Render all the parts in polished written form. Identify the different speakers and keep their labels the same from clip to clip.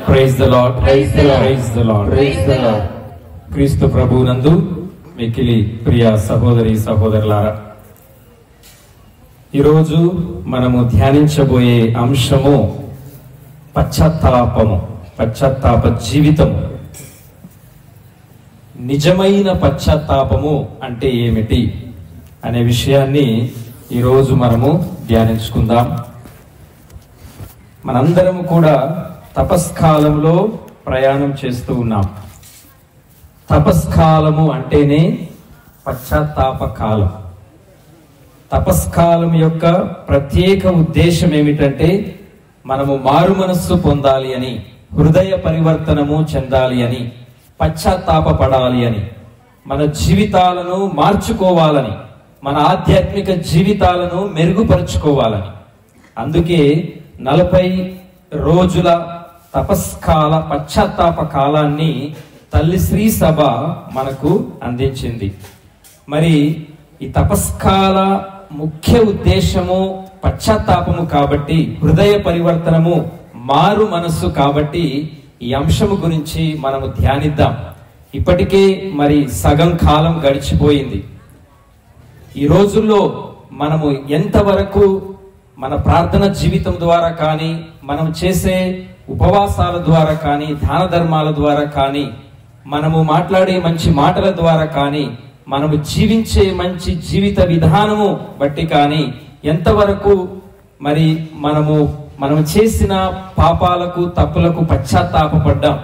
Speaker 1: Praise the lord, praise the lord, praise the lord, praise the Lord. Kristu ప్రభువునందు మిక్కిలి ప్రియ సహోదరి సహోదరులారా, ఈరోజు మనము ధ్యానించబోయే అంశము పశ్చాత్తాపము, పశ్చాత్తాప జీవితము. నిజమైన పశ్చాత్తాపము అంటే ఏమిటి అనే విషయాన్ని ఈరోజు మనము ధ్యానించుకుందాం. మనందరం కూడా తపస్కాలంలో ప్రయాణం చేస్తూ ఉన్నాం. తపస్కాలము అంటేనే పశ్చాత్తాప కాలం. తపస్కాలం యొక్క ప్రత్యేక ఉద్దేశం ఏమిటంటే మనము మారు మనస్సు పొందాలి అని, హృదయ పరివర్తనము చెందాలి అని, పశ్చాత్తాప పడాలి అని, మన జీవితాలను మార్చుకోవాలని, మన ఆధ్యాత్మిక జీవితాలను మెరుగుపరుచుకోవాలని. అందుకే 40 రోజుల తపస్కాల పశ్చాత్తాప కాలాన్ని తల్లి శ్రీ సభ మనకు అందించింది. మరి ఈ తపస్కాల ముఖ్య ఉద్దేశము పశ్చాత్తాపము కాబట్టి, హృదయ పరివర్తనము, మారు మనస్సు కాబట్టి ఈ అంశము గురించి మనము ధ్యానిద్దాం. ఇప్పటికే మరి సగం కాలం గడిచిపోయింది. ఈ రోజుల్లో మనము ఎంతవరకు మన ప్రార్థన జీవితం ద్వారా కానీ, మనం చేసే ఉపవాసాల ద్వారా కానీ, దాన ధర్మాల ద్వారా కానీ, మనము మాట్లాడే మంచి మాటల ద్వారా కానీ, మనము జీవించే మంచి జీవిత విధానము బట్టి కానీ ఎంతవరకు మరి మనము చేసిన పాపాలకు తప్పులకు పశ్చాత్తాపడ్డాం,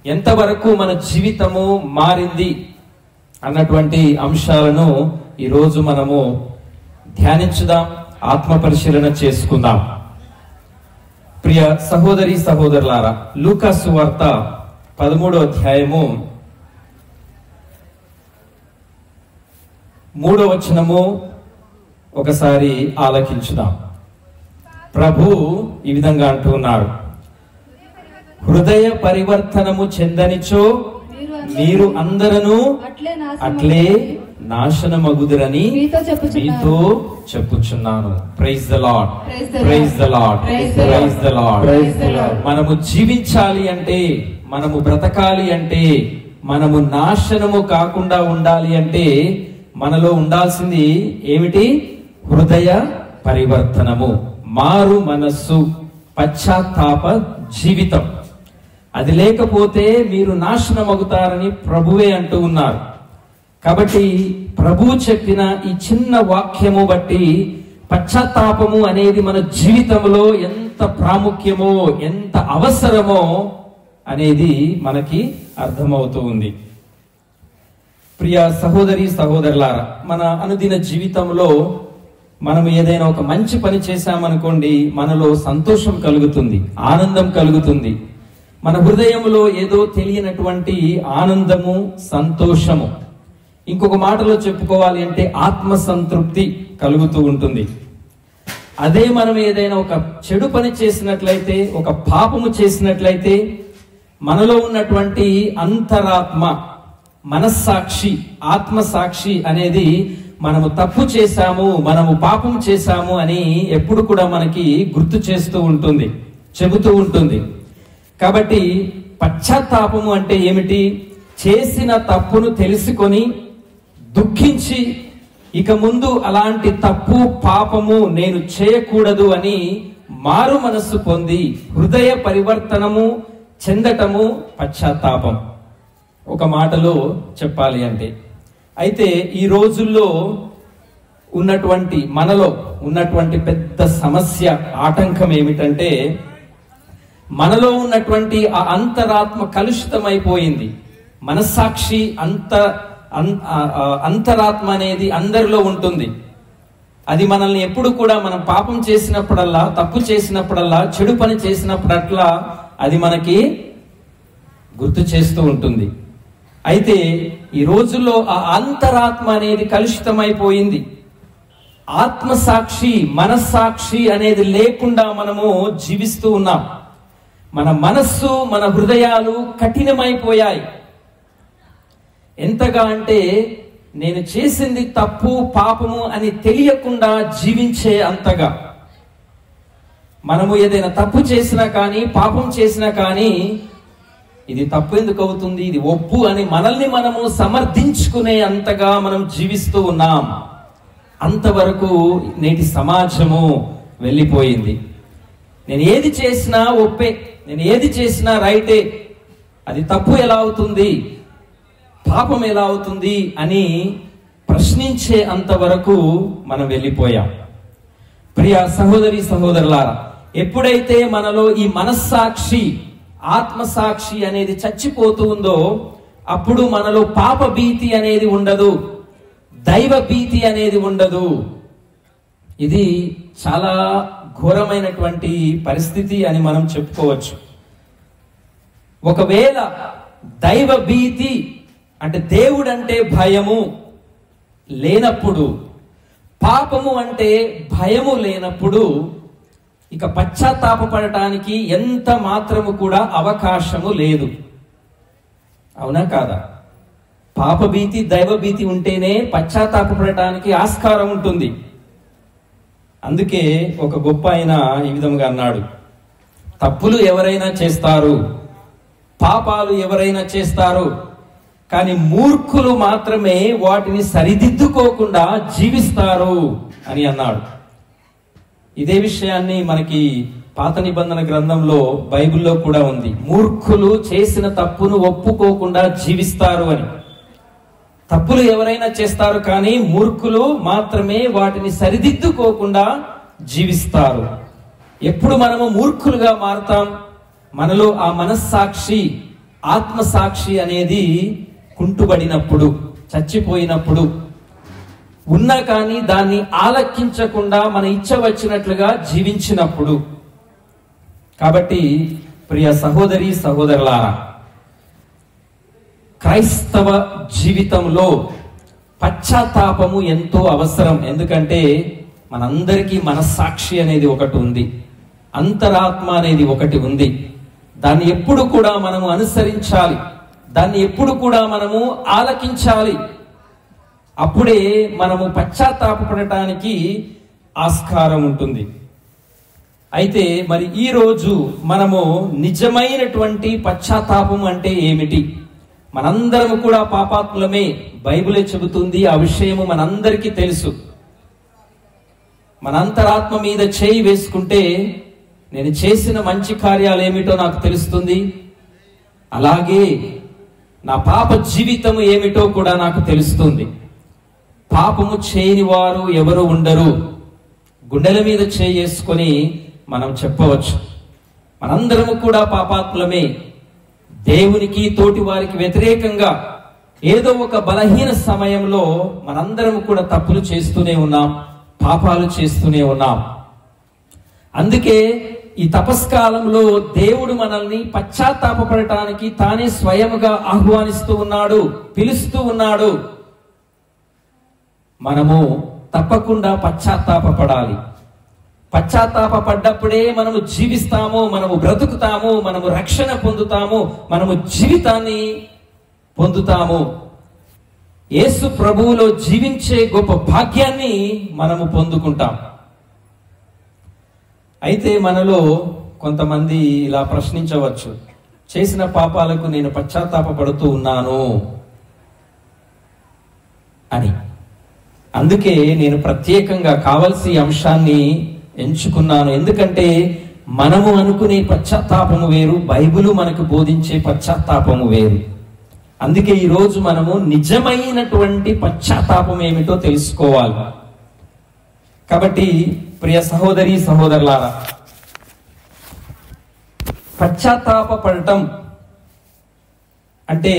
Speaker 1: ఎంతవరకు మన జీవితము మారింది అన్నటువంటి అంశాలను ఈరోజు మనము ధ్యానించుదాం, ఆత్మ పరిశీలన చేసుకుందాం. ప్రియ సహోదరి సహోదరులారా, లూకా సువార్త 13వ అధ్యాయము 3వ వచనము ఒకసారి ఆలకించుదాం. ప్రభు ఈ విధంగా అంటూ ఉన్నారు, హృదయ పరివర్తనము చెందనిచో మీరు అందరూ అట్లే నాశనమగుదురని మీతో చెప్పుచున్నాను. Praise the lord, praise the lord, praise the Lord. మనము జీవించాలి అంటే, మనము బ్రతకాలి అంటే, మనము నాశనము కాకుండా ఉండాలి అంటే మనలో ఉండాల్సింది ఏమిటి? హృదయ పరివర్తనము, మారు మనస్సు, పశ్చాత్తాప జీవితం. అది లేకపోతే మీరు నాశనమవుతారని ప్రభువే అంటూ ఉన్నారు. కాబట్టి ప్రభువు చెప్పిన ఈ చిన్న వాక్యము బట్టి పశ్చాత్తాపము అనేది మన జీవితంలో ఎంత ప్రాముఖ్యమో, ఎంత అవసరమో అనేది మనకి అర్థమవుతూ ఉంది. ప్రియ సహోదరి సహోదరులారా, మన అనుదిన జీవితంలో మనం ఏదైనా ఒక మంచి పని చేశామనుకోండి, మనలో సంతోషం కలుగుతుంది, ఆనందం కలుగుతుంది. మన హృదయంలో ఏదో తెలియనటువంటి ఆనందము, సంతోషము, ఇంకొక మాటలో చెప్పుకోవాలి అంటే ఆత్మ సంతృప్తి కలుగుతూ ఉంటుంది. అదే మనం ఏదైనా ఒక చెడు పని చేసినట్లయితే, ఒక పాపము చేసినట్లయితే, మనలో ఉన్నటువంటి అంతరాత్మ, మనస్సాక్షి, ఆత్మసాక్షి అనేది మనము తప్పు చేశాము, మనము పాపం చేశాము అని ఎప్పుడు కూడా మనకి గుర్తు చేస్తూ ఉంటుంది, చెబుతూ ఉంటుంది. కాబట్టి పశ్చాత్తాపము అంటే ఏమిటి? చేసిన తప్పును తెలుసుకొని దుఃఖించి ఇక ముందు అలాంటి తప్పు పాపము నేను చేయకూడదు అని మారు మనస్సు పొంది హృదయ పరివర్తనము చెందటము పశ్చాత్తాపం, ఒక మాటలో చెప్పాలి అంటే. అయితే ఈ రోజుల్లో ఉన్నటువంటి, మనలో ఉన్నటువంటి పెద్ద సమస్య, ఆటంకం ఏమిటంటే మనలో ఉన్నటువంటి ఆ అంతరాత్మ కలుషితమైపోయింది. మనస్సాక్షి, అంతరాత్మ అనేది అందరిలో ఉంటుంది. అది మనల్ని ఎప్పుడు కూడా, మనం పాపం చేసినప్పుడల్లా, తప్పు చేసినప్పుడల్లా, చెడు పని చేసినప్పుడట్లా అది మనకి గుర్తు చేస్తూ ఉంటుంది. అయితే ఈ రోజుల్లో ఆ అంతరాత్మ అనేది కలుషితమైపోయింది. ఆత్మసాక్షి, మనస్సాక్షి అనేది లేకుండా మనము జీవిస్తూ ఉన్నాం. మన మనస్సు, మన హృదయాలు కఠినమైపోయాయి. ఎంతగా అంటే నేను చేసింది తప్పు పాపము అని తెలియకుండా జీవించే అంతగా. మనము ఏదైనా తప్పు చేసినా కానీ, పాపం చేసినా కానీ, ఇది తప్పు ఎందుకు అవుతుంది, ఇది ఒప్పు అని మనల్ని మనము సమర్థించుకునే అంతగా మనం జీవిస్తూ ఉన్నాం. అంతవరకు నేటి సమాజము వెళ్ళిపోయింది. నేను ఏది చేసినా ఒప్పే, నేను ఏది చేసినా రైటే, అది తప్పు ఎలా అవుతుంది, పాపం ఎలా అవుతుంది అని ప్రశ్నించే అంతవరకు మనం వెళ్ళిపోయాం. ప్రియ సహోదరి సహోదరులారా, ఎప్పుడైతే మనలో ఈ మనస్సాక్షి, ఆత్మసాక్షి అనేది చచ్చిపోతూ ఉందో అప్పుడు మనలో పాప భీతి అనేది ఉండదు, దైవ భీతి అనేది ఉండదు. ఇది చాలా ఘోరమైనటువంటి పరిస్థితి అని మనం చెప్పుకోవచ్చు. ఒకవేళ దైవ భీతి అంటే దేవుడంటే భయము లేనప్పుడు, పాపము అంటే భయము లేనప్పుడు ఇక పశ్చాత్తాపపడటానికి ఎంత మాత్రము కూడా అవకాశము లేదు. అవునా కాదా? పాపభీతి దైవభీతి ఉంటేనే పశ్చాత్తాపపడటానికి ఆస్కారం ఉంటుంది. అందుకే ఒక గొప్ప ఆయన ఈ విధంగా అన్నాడు, తప్పులు ఎవరైనా చేస్తారు, పాపాలు ఎవరైనా చేస్తారు, కానీ మూర్ఖులు మాత్రమే వాటిని సరిదిద్దుకోకుండా జీవిస్తారు అని అన్నాడు. ఇదే విషయాన్ని మనకి పాత నిబంధన గ్రంథంలో బైబిల్లో కూడా ఉంది. మూర్ఖులు చేసిన తప్పును ఒప్పుకోకుండా జీవిస్తారు అని. తప్పులు ఎవరైనా చేస్తారు కానీ మూర్ఖులు మాత్రమే వాటిని సరిదిద్దుకోకుండా జీవిస్తారు. ఎప్పుడు మనము మూర్ఖులుగా మారుతాం? మనలో ఆ మనస్సాక్షి, ఆత్మసాక్షి అనేది కుంటుబడినప్పుడు, చచ్చిపోయినప్పుడు, ఉన్నా కానీ దాన్ని ఆలకించకుండా మన ఇచ్చ వచ్చినట్లుగా జీవించినప్పుడు. కాబట్టి ప్రియ సహోదరి సహోదరులారా, క్రైస్తవ జీవితంలో పశ్చాత్తాపము ఎంతో అవసరం. ఎందుకంటే మనందరికీ మనస్సాక్షి అనేది ఒకటి ఉంది, అంతరాత్మ అనేది ఒకటి ఉంది. దాన్ని ఎప్పుడు కూడా మనము అనుసరించాలి, దాన్ని ఎప్పుడు కూడా మనము ఆలకించాలి. అప్పుడే మనము పశ్చాత్తాపపడటానికి ఆస్కారం ఉంటుంది. అయితే మరి ఈ రోజు మనము నిజమైనటువంటి పశ్చాత్తాపం అంటే ఏమిటి? మనందరము కూడా పాపాత్ములమే, బైబిలే చెబుతుంది. ఆ విషయము మనందరికీ తెలుసు. మన అంతరాత్మ మీద చేయి వేసుకుంటే నేను చేసిన మంచి కార్యాలు ఏమిటో నాకు తెలుస్తుంది, అలాగే నా పాప జీవితం ఏమిటో కూడా నాకు తెలుస్తుంది. పాపము చేయని వారు ఎవరు ఉండరు. గుండెల మీద చేసుకొని మనం చెప్పవచ్చు, మనందరము కూడా పాపాత్ములమే. దేవునికి తోటి వారికి వ్యతిరేకంగా ఏదో ఒక బలహీన సమయంలో మనందరం కూడా తప్పులు చేస్తూనే ఉన్నాం, పాపాలు చేస్తూనే ఉన్నాం. అందుకే ఈ తపస్కాలంలో దేవుడు మనల్ని పశ్చాత్తాపపడటానికి తానే స్వయముగా ఆహ్వానిస్తూ ఉన్నాడు, పిలుస్తూ ఉన్నాడు. మనము తప్పకుండా పశ్చాత్తాపపడాలి. పశ్చాత్తాపడ్డప్పుడే మనము జీవిస్తాము, మనము బ్రతుకుతాము, మనము రక్షణ పొందుతాము, మనము జీవితాన్ని పొందుతాము. యేసు ప్రభువులో జీవించే గొప్ప భాగ్యాన్ని మనము పొందుకుంటాం. అయితే మనలో కొంతమంది ఇలా ప్రశ్నించవచ్చు, చేసిన పాపాలకు నేను పశ్చాత్తాపపడుతూ ఉన్నాను అని. అందుకే నేను ప్రత్యేకంగా కావలసి అంశాన్ని ఎంచుకున్నాను. ఎందుకంటే మనము అనుకునే పశ్చాత్తాపము వేరు, బైబిలు మనకు బోధించే పశ్చాత్తాపము వేరు. అందుకే ఈరోజు మనము నిజమైనటువంటి పశ్చాత్తాపం ఏమిటో తెలుసుకోవాలి. కాబట్టి ప్రియ సహోదరి సహోదరులారా, పశ్చాత్తాపడటం అంటే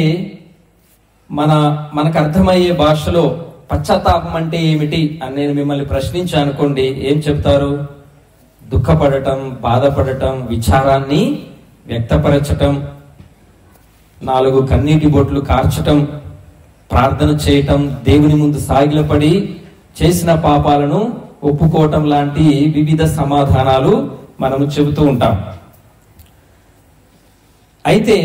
Speaker 1: మనకు అర్థమయ్యే భాషలో పశ్చాత్తాపం అంటే ఏమిటి అని నేను మిమ్మల్ని ప్రశ్నించా అనుకోండి, ఏం చెప్తారు? దుఃఖపడటం, బాధపడటం, విచారాన్ని వ్యక్తపరచటం, 4 కన్నీటి బొట్లు కార్చటం, ప్రార్థన చేయటం, దేవుని ముందు సాగిలపడి చేసిన పాపాలను ఒప్పుకోవటం లాంటి వివిధ సమాధానాలు మనము చెబుతూ ఉంటాం. అయితే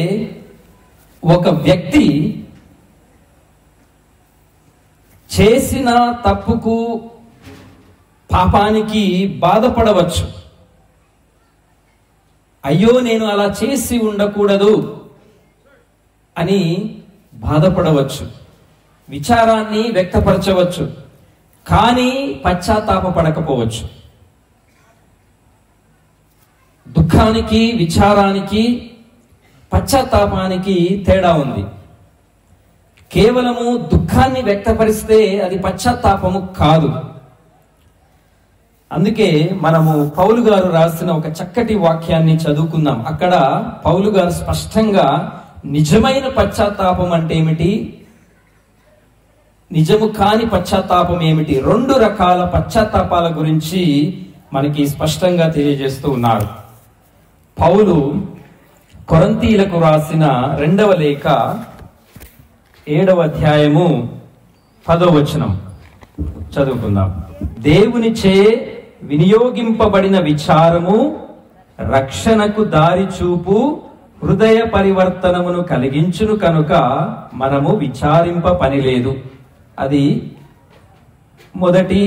Speaker 1: ఒక వ్యక్తి చేసిన తప్పుకు, పాపానికి బాధపడవచ్చు. అయ్యో నేను అలా చేసి ఉండకూడదు అని బాధపడవచ్చు, విచారాన్ని వ్యక్తపరచవచ్చు, కానీ పశ్చాత్తాపపడకపోవచ్చు. దుఃఖానికి, విచారానికి, పశ్చాత్తాపానికి తేడా ఉంది. కేవలము దుఃఖాన్ని వ్యక్తపరిస్తే అది పశ్చాత్తాపము కాదు. అందుకే మనము పౌలు గారు రాసిన ఒక చక్కటి వాక్యాన్ని చదువుకుందాం. అక్కడ పౌలు గారు స్పష్టంగా నిజమైన పశ్చాత్తాపం అంటే ఏమిటి, నిజము కాని పశ్చాత్తాపం ఏమిటి, 2 రకాల పశ్చాత్తాపాల గురించి మనకి స్పష్టంగా తెలియజేస్తూ ఉన్నారు. పౌలు కొరింథీయులకు రాసిన 2వ లేఖ 7వ అధ్యాయము 10వ వచనం చదువుకుందాం. దేవునిచే వినియోగింపబడిన విచారము రక్షణకు దారి చూపు హృదయ పరివర్తనమును కలిగించును కనుక మనము విచారింప పని లేదు. అది మొదటి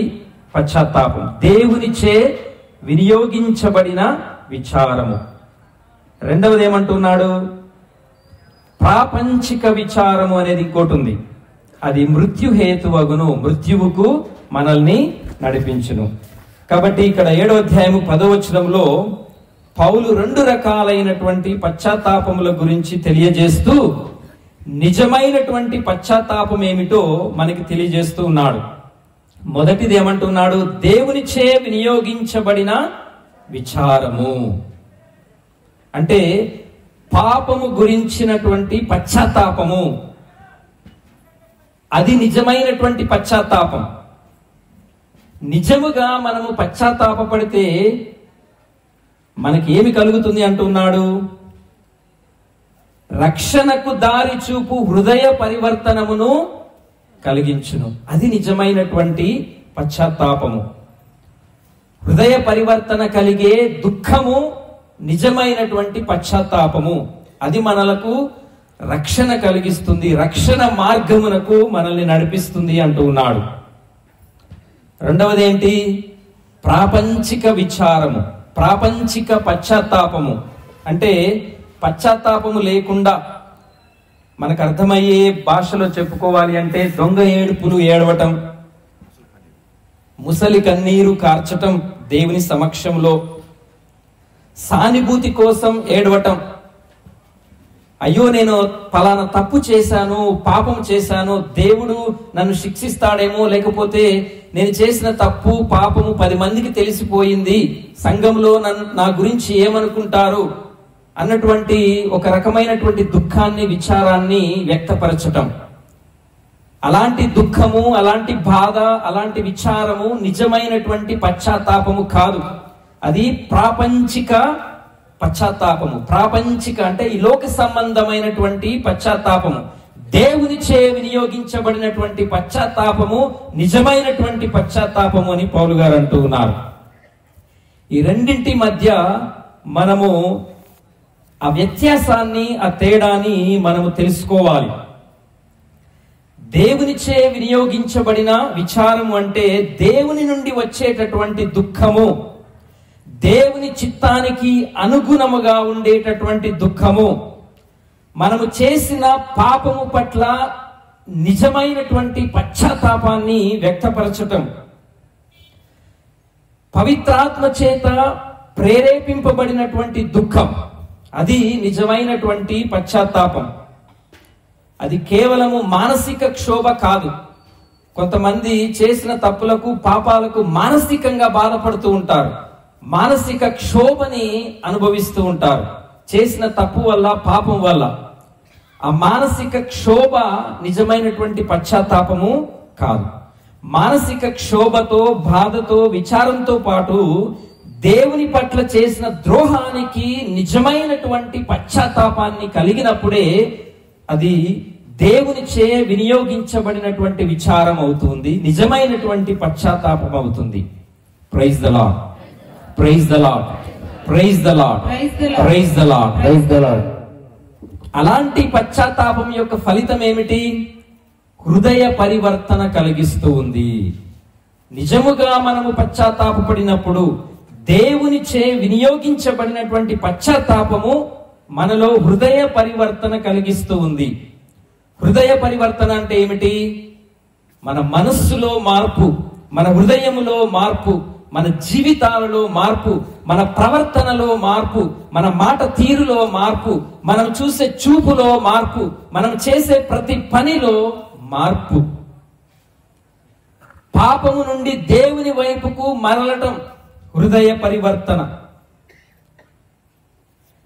Speaker 1: పశ్చాత్తాపం, దేవునిచే వినియోగించబడిన విచారము. రెండవది ఏమంటున్నాడు, ప్రాపంచిక విచారము అనేది ఇంకోటి ఉంది. అది మృత్యుహేతువగును, మృత్యువుకు మనల్ని నడిపించును. కాబట్టి ఇక్కడ 7వ అధ్యాయము 10వ వచనంలో పౌలు 2 రకాలైనటువంటి పశ్చాత్తాపముల గురించి తెలియజేస్తూ నిజమైనటువంటి పశ్చాత్తాపం ఏమిటో మనకి తెలియజేస్తూ ఉన్నాడు. మొదటిది ఏమంటున్నాడు, దేవునిచే వినియోగించబడిన విచారము. అంటే పాపము గురించినటువంటి పశ్చాత్తాపము, అది నిజమైనటువంటి పశ్చాత్తాపం. నిజముగా మనము పశ్చాత్తాపపడితే మనకి ఏమి కలుగుతుంది అంటున్నాడు, రక్షణకు దారి చూపు హృదయ పరివర్తనమును కలిగించును. అది నిజమైనటువంటి పశ్చాత్తాపము. హృదయ పరివర్తన కలిగే దుఃఖము నిజమైనటువంటి పశ్చాత్తాపము. అది మనలకు రక్షణ కలిగిస్తుంది, రక్షణ మార్గమునకు మనల్ని నడిపిస్తుంది అంటూ ఉన్నాడు. రెండవది ఏంటి, ప్రాపంచిక విచారము, ప్రాపంచిక పశ్చాత్తాపము. అంటే పశ్చాత్తాపము లేకుండా మనకు అర్థమయ్యే భాషలో చెప్పుకోవాలి అంటే దొంగ ఏడుపులు ఏడవటం, ముసలి కన్నీరు కార్చటం దేవుని సమక్షంలో, సానుభూతి కోసం ఏడవటం. అయ్యో నేను ఫలానా తప్పు చేశాను, పాపం చేశాను, దేవుడు నన్ను శిక్షిస్తాడేమో, లేకపోతే నేను చేసిన తప్పు పాపము 10 మందికి తెలిసిపోయింది, సంఘంలో నా గురించి ఏమనుకుంటారు అన్నటువంటి ఒక రకమైనటువంటి దుఃఖాన్ని, విచారాన్ని వ్యక్తపరచటం. అలాంటి దుఃఖము, అలాంటి బాధ, అలాంటి విచారము నిజమైనటువంటి పశ్చాత్తాపము కాదు. అది ప్రాపంచిక పశ్చాత్తాపము. ప్రాపంచిక అంటే ఈ లోక సంబంధమైనటువంటి పశ్చాత్తాపము. దేవునిచే వినియోగించబడినటువంటి పశ్చాత్తాపము నిజమైనటువంటి పశ్చాత్తాపము అని పౌలు గారు అంటూ ఉన్నారు. ఈ రెండింటి మధ్య మనము ఆ వ్యత్యాసాన్ని, ఆ తేడాని మనము తెలుసుకోవాలి. దేవునిచే వినియోగించబడిన విచారము అంటే దేవుని నుండి వచ్చేటటువంటి దుఃఖము, దేవుని చిత్తానికి అనుగుణముగా ఉండేటటువంటి దుఃఖము, మనము చేసిన పాపము పట్ల నిజమైనటువంటి పశ్చాత్తాపాన్ని వ్యక్తపరచటం, పవిత్రాత్మ చేత ప్రేరేపింపబడినటువంటి దుఃఖం, అది నిజమైనటువంటి పశ్చాత్తాపం. అది కేవలము మానసిక క్షోభ కాదు. కొంతమంది చేసిన తప్పులకు, పాపాలకు మానసికంగా బాధపడుతూ ఉంటారు, మానసిక క్షోభని అనుభవిస్తూ ఉంటారు. చేసిన తప్పు వల్ల, పాపం వల్ల ఆ మానసిక క్షోభ నిజమైనటువంటి పశ్చాత్తాపము కాదు. మానసిక క్షోభతో, బాధతో, విచారంతో పాటు దేవుని పట్ల చేసిన ద్రోహానికి నిజమైనటువంటి పశ్చాత్తాపాన్ని కలిగినప్పుడే అది దేవునిచే వినియోగించబడినటువంటి విచారం అవుతుంది, నిజమైనటువంటి పశ్చాత్తాపం అవుతుంది. Praise the lord, praise the lord, praise the lord, praise the lord, praise the Lord. అలాంటి పశ్చాత్తాపం యొక్క ఫలితం ఏమిటి? హృదయ పరివర్తన కలిగిస్తూ ఉంది. నిజముగా మనము పశ్చాత్తాపడినప్పుడు, దేవునిచే వినియోగించబడినటువంటి పశ్చాత్తాపము మనలో హృదయ పరివర్తన కలిగిస్తూ ఉంది. హృదయ పరివర్తన అంటే ఏమిటి? మన మనస్సులో మార్పు, మన హృదయములో మార్పు, మన జీవితాలలో మార్పు, మన ప్రవర్తనలో మార్పు, మన మాట తీరులో మార్పు, మనం చూసే చూపులో మార్పు, మనం చేసే ప్రతి పనిలో మార్పు. పాపము నుండి దేవుని వైపుకు మరలటం హృదయ పరివర్తన.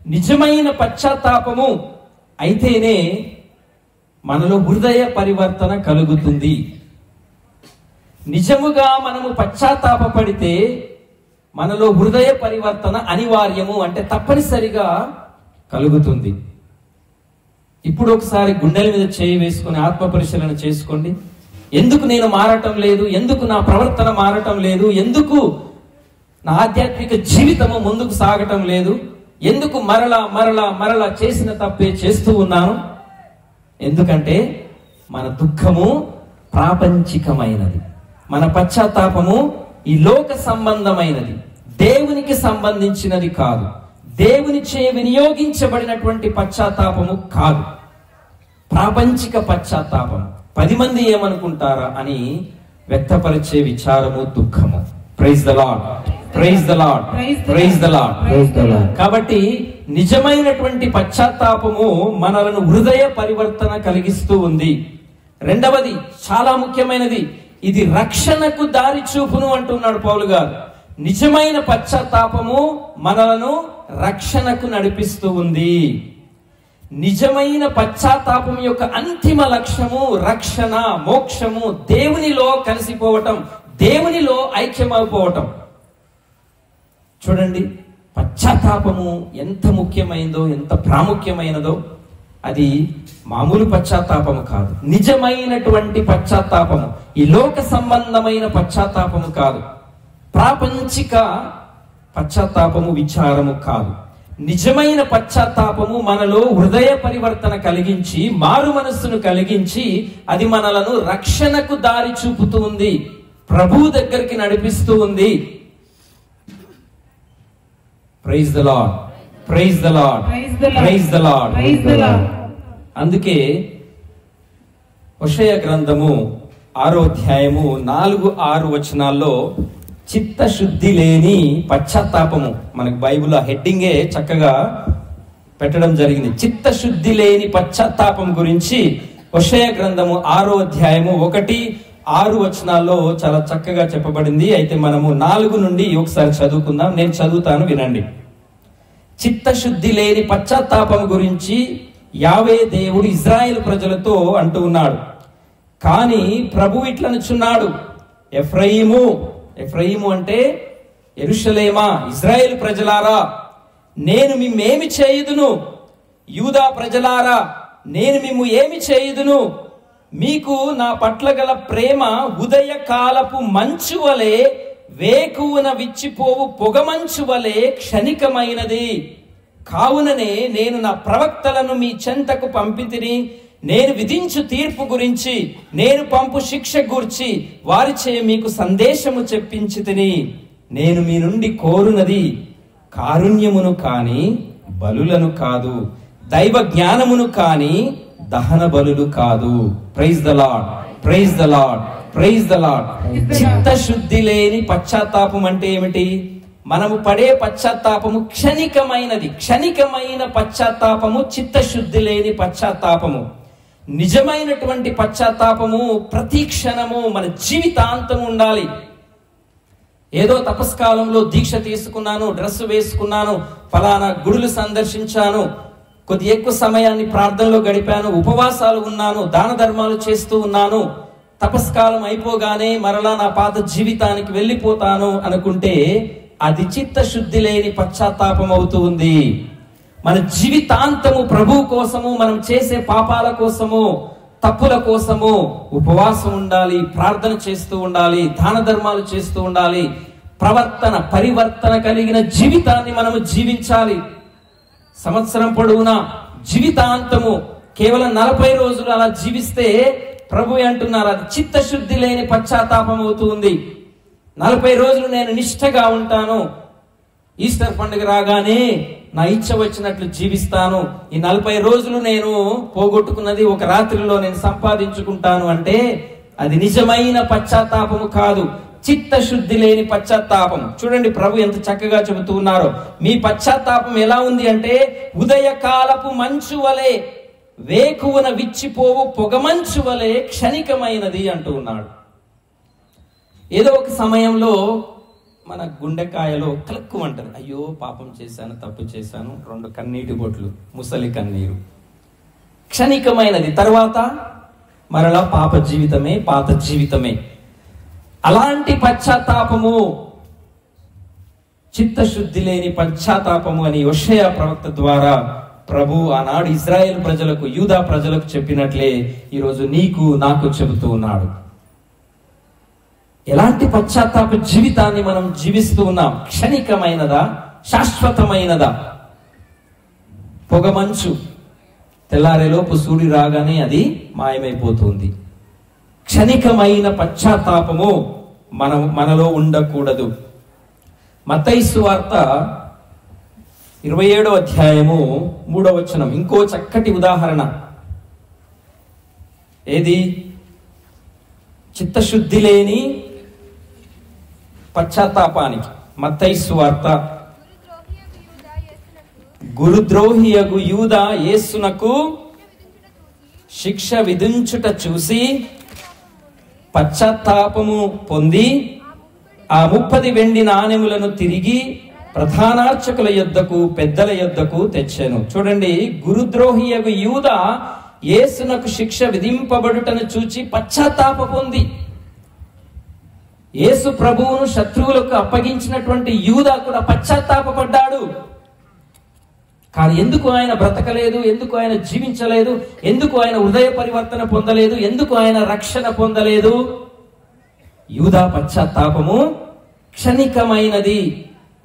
Speaker 1: నిజమైన పశ్చాత్తాపము అయితేనే మనలో హృదయ పరివర్తన కలుగుతుంది. నిజముగా మనము పశ్చాత్తాపపడితే మనలో హృదయ పరివర్తన అనివార్యము, అంటే తప్పనిసరిగా కలుగుతుంది. ఇప్పుడు ఒకసారి గుండెల మీద చేయి వేసుకుని ఆత్మ పరిశీలన చేసుకోండి. ఎందుకు నేను మారటం లేదు? ఎందుకు నా ప్రవర్తన మారటం లేదు? ఎందుకు నా ఆధ్యాత్మిక జీవితము ముందుకు సాగటం లేదు? ఎందుకు మరలా మరలా మరలా చేసిన తప్పే చేస్తూ ఉన్నాను? ఎందుకంటే మన దుఃఖము ప్రాపంచికమైనది, మన పశ్చాత్తాపము ఈ లోక సంబంధమైనది, దేవునికి సంబంధించినది కాదు. దేవునిచే వినియోగించబడినటువంటి పశ్చాత్తాపము కాదు, ప్రాపంచిక పశ్చాత్తాపము. 10 మంది ఏమనుకుంటారా అని వ్యక్తపరిచే విచారము, దుఃఖము. Praise the lord, praise the lord, praise the lord, praise the lord. కాబట్టి నిజమైనటువంటి పశ్చాత్తాపము మనలను హృదయ పరివర్తన కలిగిస్తూ ఉంది. రెండవది చాలా ముఖ్యమైనది, ఇది రక్షణకు దారి చూపును అంటున్నాడు పౌలు గారు. నిజమైన పశ్చాత్తాపము మనలను రక్షణకు నడిపిస్తూ ఉంది. నిజమైన పశ్చాత్తాపం యొక్క అంతిమ లక్ష్యము రక్షణ, మోక్షము, దేవునిలో కలిసిపోవటం, దేవునిలో ఐక్యమైపోవటం. చూడండి, పశ్చాత్తాపము ఎంత ముఖ్యమైనదో, ఎంత ప్రాముఖ్యమైనదో. అది మామూలు పశ్చాత్తాపము కాదు, నిజమైనటువంటి పశ్చాత్తాపము. ఈ లోక సంబంధమైన పశ్చాత్తాపము కాదు, ప్రాపంచిక పశ్చాత్తాపము, విచారము కాదు. నిజమైన పశ్చాత్తాపము మనలో హృదయ పరివర్తన కలిగించి, మారు మనస్సును కలిగించి, అది మనలను రక్షణకు దారి చూపుతూ ఉంది, ప్రభువు దగ్గరికి నడిపిస్తూ ఉంది. Praise the lord, praise the lord, praise the lord, praise the Lord. అందుకే హోషేయ గ్రంథము 6వ అధ్యాయము 4-6 వచనాల్లో చిత్తశుద్ధి లేని పశ్చాత్తాపము, మనకు బైబిల్ హెడ్డింగే చక్కగా పెట్టడం జరిగింది. చిత్తశుద్ధి లేని పశ్చాత్తాపం గురించి హోషేయ గ్రంథము 6వ అధ్యాయము 1-6 వచనాల్లో చాలా చక్కగా చెప్పబడింది. అయితే మనము 4 నుండి ఒకసారి చదువుకుందాం. నేను చదువుతాను, వినండి. చిత్తశుద్ధి లేని పశ్చాత్తాపం గురించి యావే దేవుడు ఇజ్రాయేల్ ప్రజలతో అంటూ ఉన్నాడు. కానీ ప్రభు ఇట్లనుచున్నాడు, ఎఫ్రాయిము, ఎఫ్రాయిము అంటే యెరూషలేమా, ఇజ్రాయేల్ ప్రజలారా, నేను మిమ్మేమి చేయుదును? యూదా ప్రజలారా, నేను మిమ్ము ఏమి చేయుదును? మీకు నా పట్ల గల ప్రేమ ఉదయ కాలపు మంచు వలె, వేకువన విచ్చిపోవు పొగమంచు వలె క్షణికమైనది. కావుననే నేను నా ప్రవక్తలను మీ చెంతకు పంపితిని. నేను విధించు తీర్పు గురించి, నేను పంపు శిక్ష గూర్చి వారిచే మీకు సందేశము చెప్పించితిని. నేను మీ నుండి కోరునది కారుణ్యమును కాని బలులను కాదు, దైవ జ్ఞానమును కాని దహన బలులు కాదు. Praise the lord, praise the lord, praise the Lord. చిత్తశుద్ధి లేని పశ్చాత్తాపం అంటే ఏమిటి? మనము పడే పశ్చాత్తాపము క్షణికమైనది. క్షణికమైన పశ్చాత్తాపము చిత్తశుద్ధి లేని పశ్చాత్తాపము. నిజమైనటువంటి పశ్చాత్తాపము ప్రతి క్షణము మన జీవితాంతం ఉండాలి. ఏదో తపస్కాలంలో దీక్ష తీసుకున్నాను, డ్రెస్ వేసుకున్నాను, ఫలానా గుడులు సందర్శించాను, కొద్ది ఎక్కువ సమయాన్ని ప్రార్థనలో గడిపాను, ఉపవాసాలు ఉన్నాను, దాన ధర్మాలు చేస్తూ ఉన్నాను, తపస్కాలం అయిపోగానే మరలా నా పాత జీవితానికి వెళ్ళిపోతాను అనుకుంటే అది చిత్తశుద్ధి లేని పశ్చాత్తాపం అవుతూ ఉంది. మన జీవితాంతము ప్రభు కోసము, మనం చేసే పాపాల కోసము, తప్పుల కోసము ఉపవాసం ఉండాలి, ప్రార్థన చేస్తూ ఉండాలి, దాన ధర్మాలు చేస్తూ ఉండాలి. ప్రవర్తన పరివర్తన కలిగిన జీవితాన్ని మనము జీవించాలి. సంవత్సరం పొడవునా జీవితాంతము కేవలం 40 రోజులు అలా జీవిస్తే ప్రభు అంటున్నారు అది చిత్తశుద్ధి లేని పశ్చాత్తాపం అవుతుంది. 40 రోజులు నేను నిష్ఠగా ఉంటాను, ఈస్టర్ పండుగ రాగానే నా ఇచ్చ వచ్చినట్లు జీవిస్తాను, ఈ 40 రోజులు నేను పోగొట్టుకున్నది ఒక రాత్రిలో నేను సంపాదించుకుంటాను అంటే అది నిజమైన పశ్చాత్తాపము కాదు, చిత్తశుద్ధి లేని పశ్చాత్తాపం. చూడండి ప్రభు ఎంత చక్కగా చెబుతూ ఉన్నారో. మీ పశ్చాత్తాపం ఎలా ఉంది అంటే ఉదయకాలపు మంచు వలె, వేకువన విచ్చిపోవు పొగమంచు వలె క్షణికమైనది అంటూ ఉన్నాడు. ఏదో ఒక సమయంలో మన గుండెకాయలో క్లక్కు అంటది, అయ్యో పాపం చేశాను, తప్పు చేశాను, 2 కన్నీటి బొట్లు, ముసలి కన్నీరు, క్షణికమైనది. తర్వాత మరలా పాత జీవితమే. అలాంటి పశ్చాత్తాపము చిత్తశుద్ధి లేని పశ్చాత్తాపము అని యెషయా ప్రవక్త ద్వారా ప్రభు ఆనాడు ఇజ్రాయెల్ ప్రజలకు, యూదా ప్రజలకు చెప్పినట్లే ఈరోజు నీకు నాకు చెబుతూ ఉన్నాడు. ఎలాంటి పశ్చాత్తాప జీవితాన్ని మనం జీవిస్తూ ఉన్నాం? క్షణికమైనదా, శాశ్వతమైనదా? పొగమంచు తెల్లారేలోపు సూర్యుడు రాగానే అది మాయమైపోతుంది. క్షణికమైన పశ్చాత్తాపము మనలో ఉండకూడదు. మత్తయి సువార్త 27వ అధ్యాయము 3వ వచనం ఇంకో చక్కటి ఉదాహరణ. ఏది? చిత్తశుద్ధి లేని పశ్చాత్తాపానికి. మత్తయి సువార్త గురుద్రోహియగు యూదా యేసునకు శిక్ష విధించుట చూసి పశ్చాత్తాపము పొంది ఆ 30 వెండి నాణెములను తిరిగి ప్రధానార్చకుల యొద్దకు, పెద్దల యొద్దకు తెచ్చాను. చూడండి, గురుద్రోహియగు యూదా యేసునకు శిక్ష విధింపబడుటను చూచి పశ్చాత్తాప పొంది, యేసు ప్రభువును శత్రువులకు అప్పగించినటువంటి యూదా కూడా పశ్చాత్తాపడ్డాడు. కానీ ఎందుకు ఆయన బ్రతకలేదు? ఎందుకు ఆయన జీవించలేదు? ఎందుకు ఆయన హృదయ పరివర్తన పొందలేదు? ఎందుకు ఆయన రక్షణ పొందలేదు? యూదా పశ్చాత్తాపము క్షణికమైనది,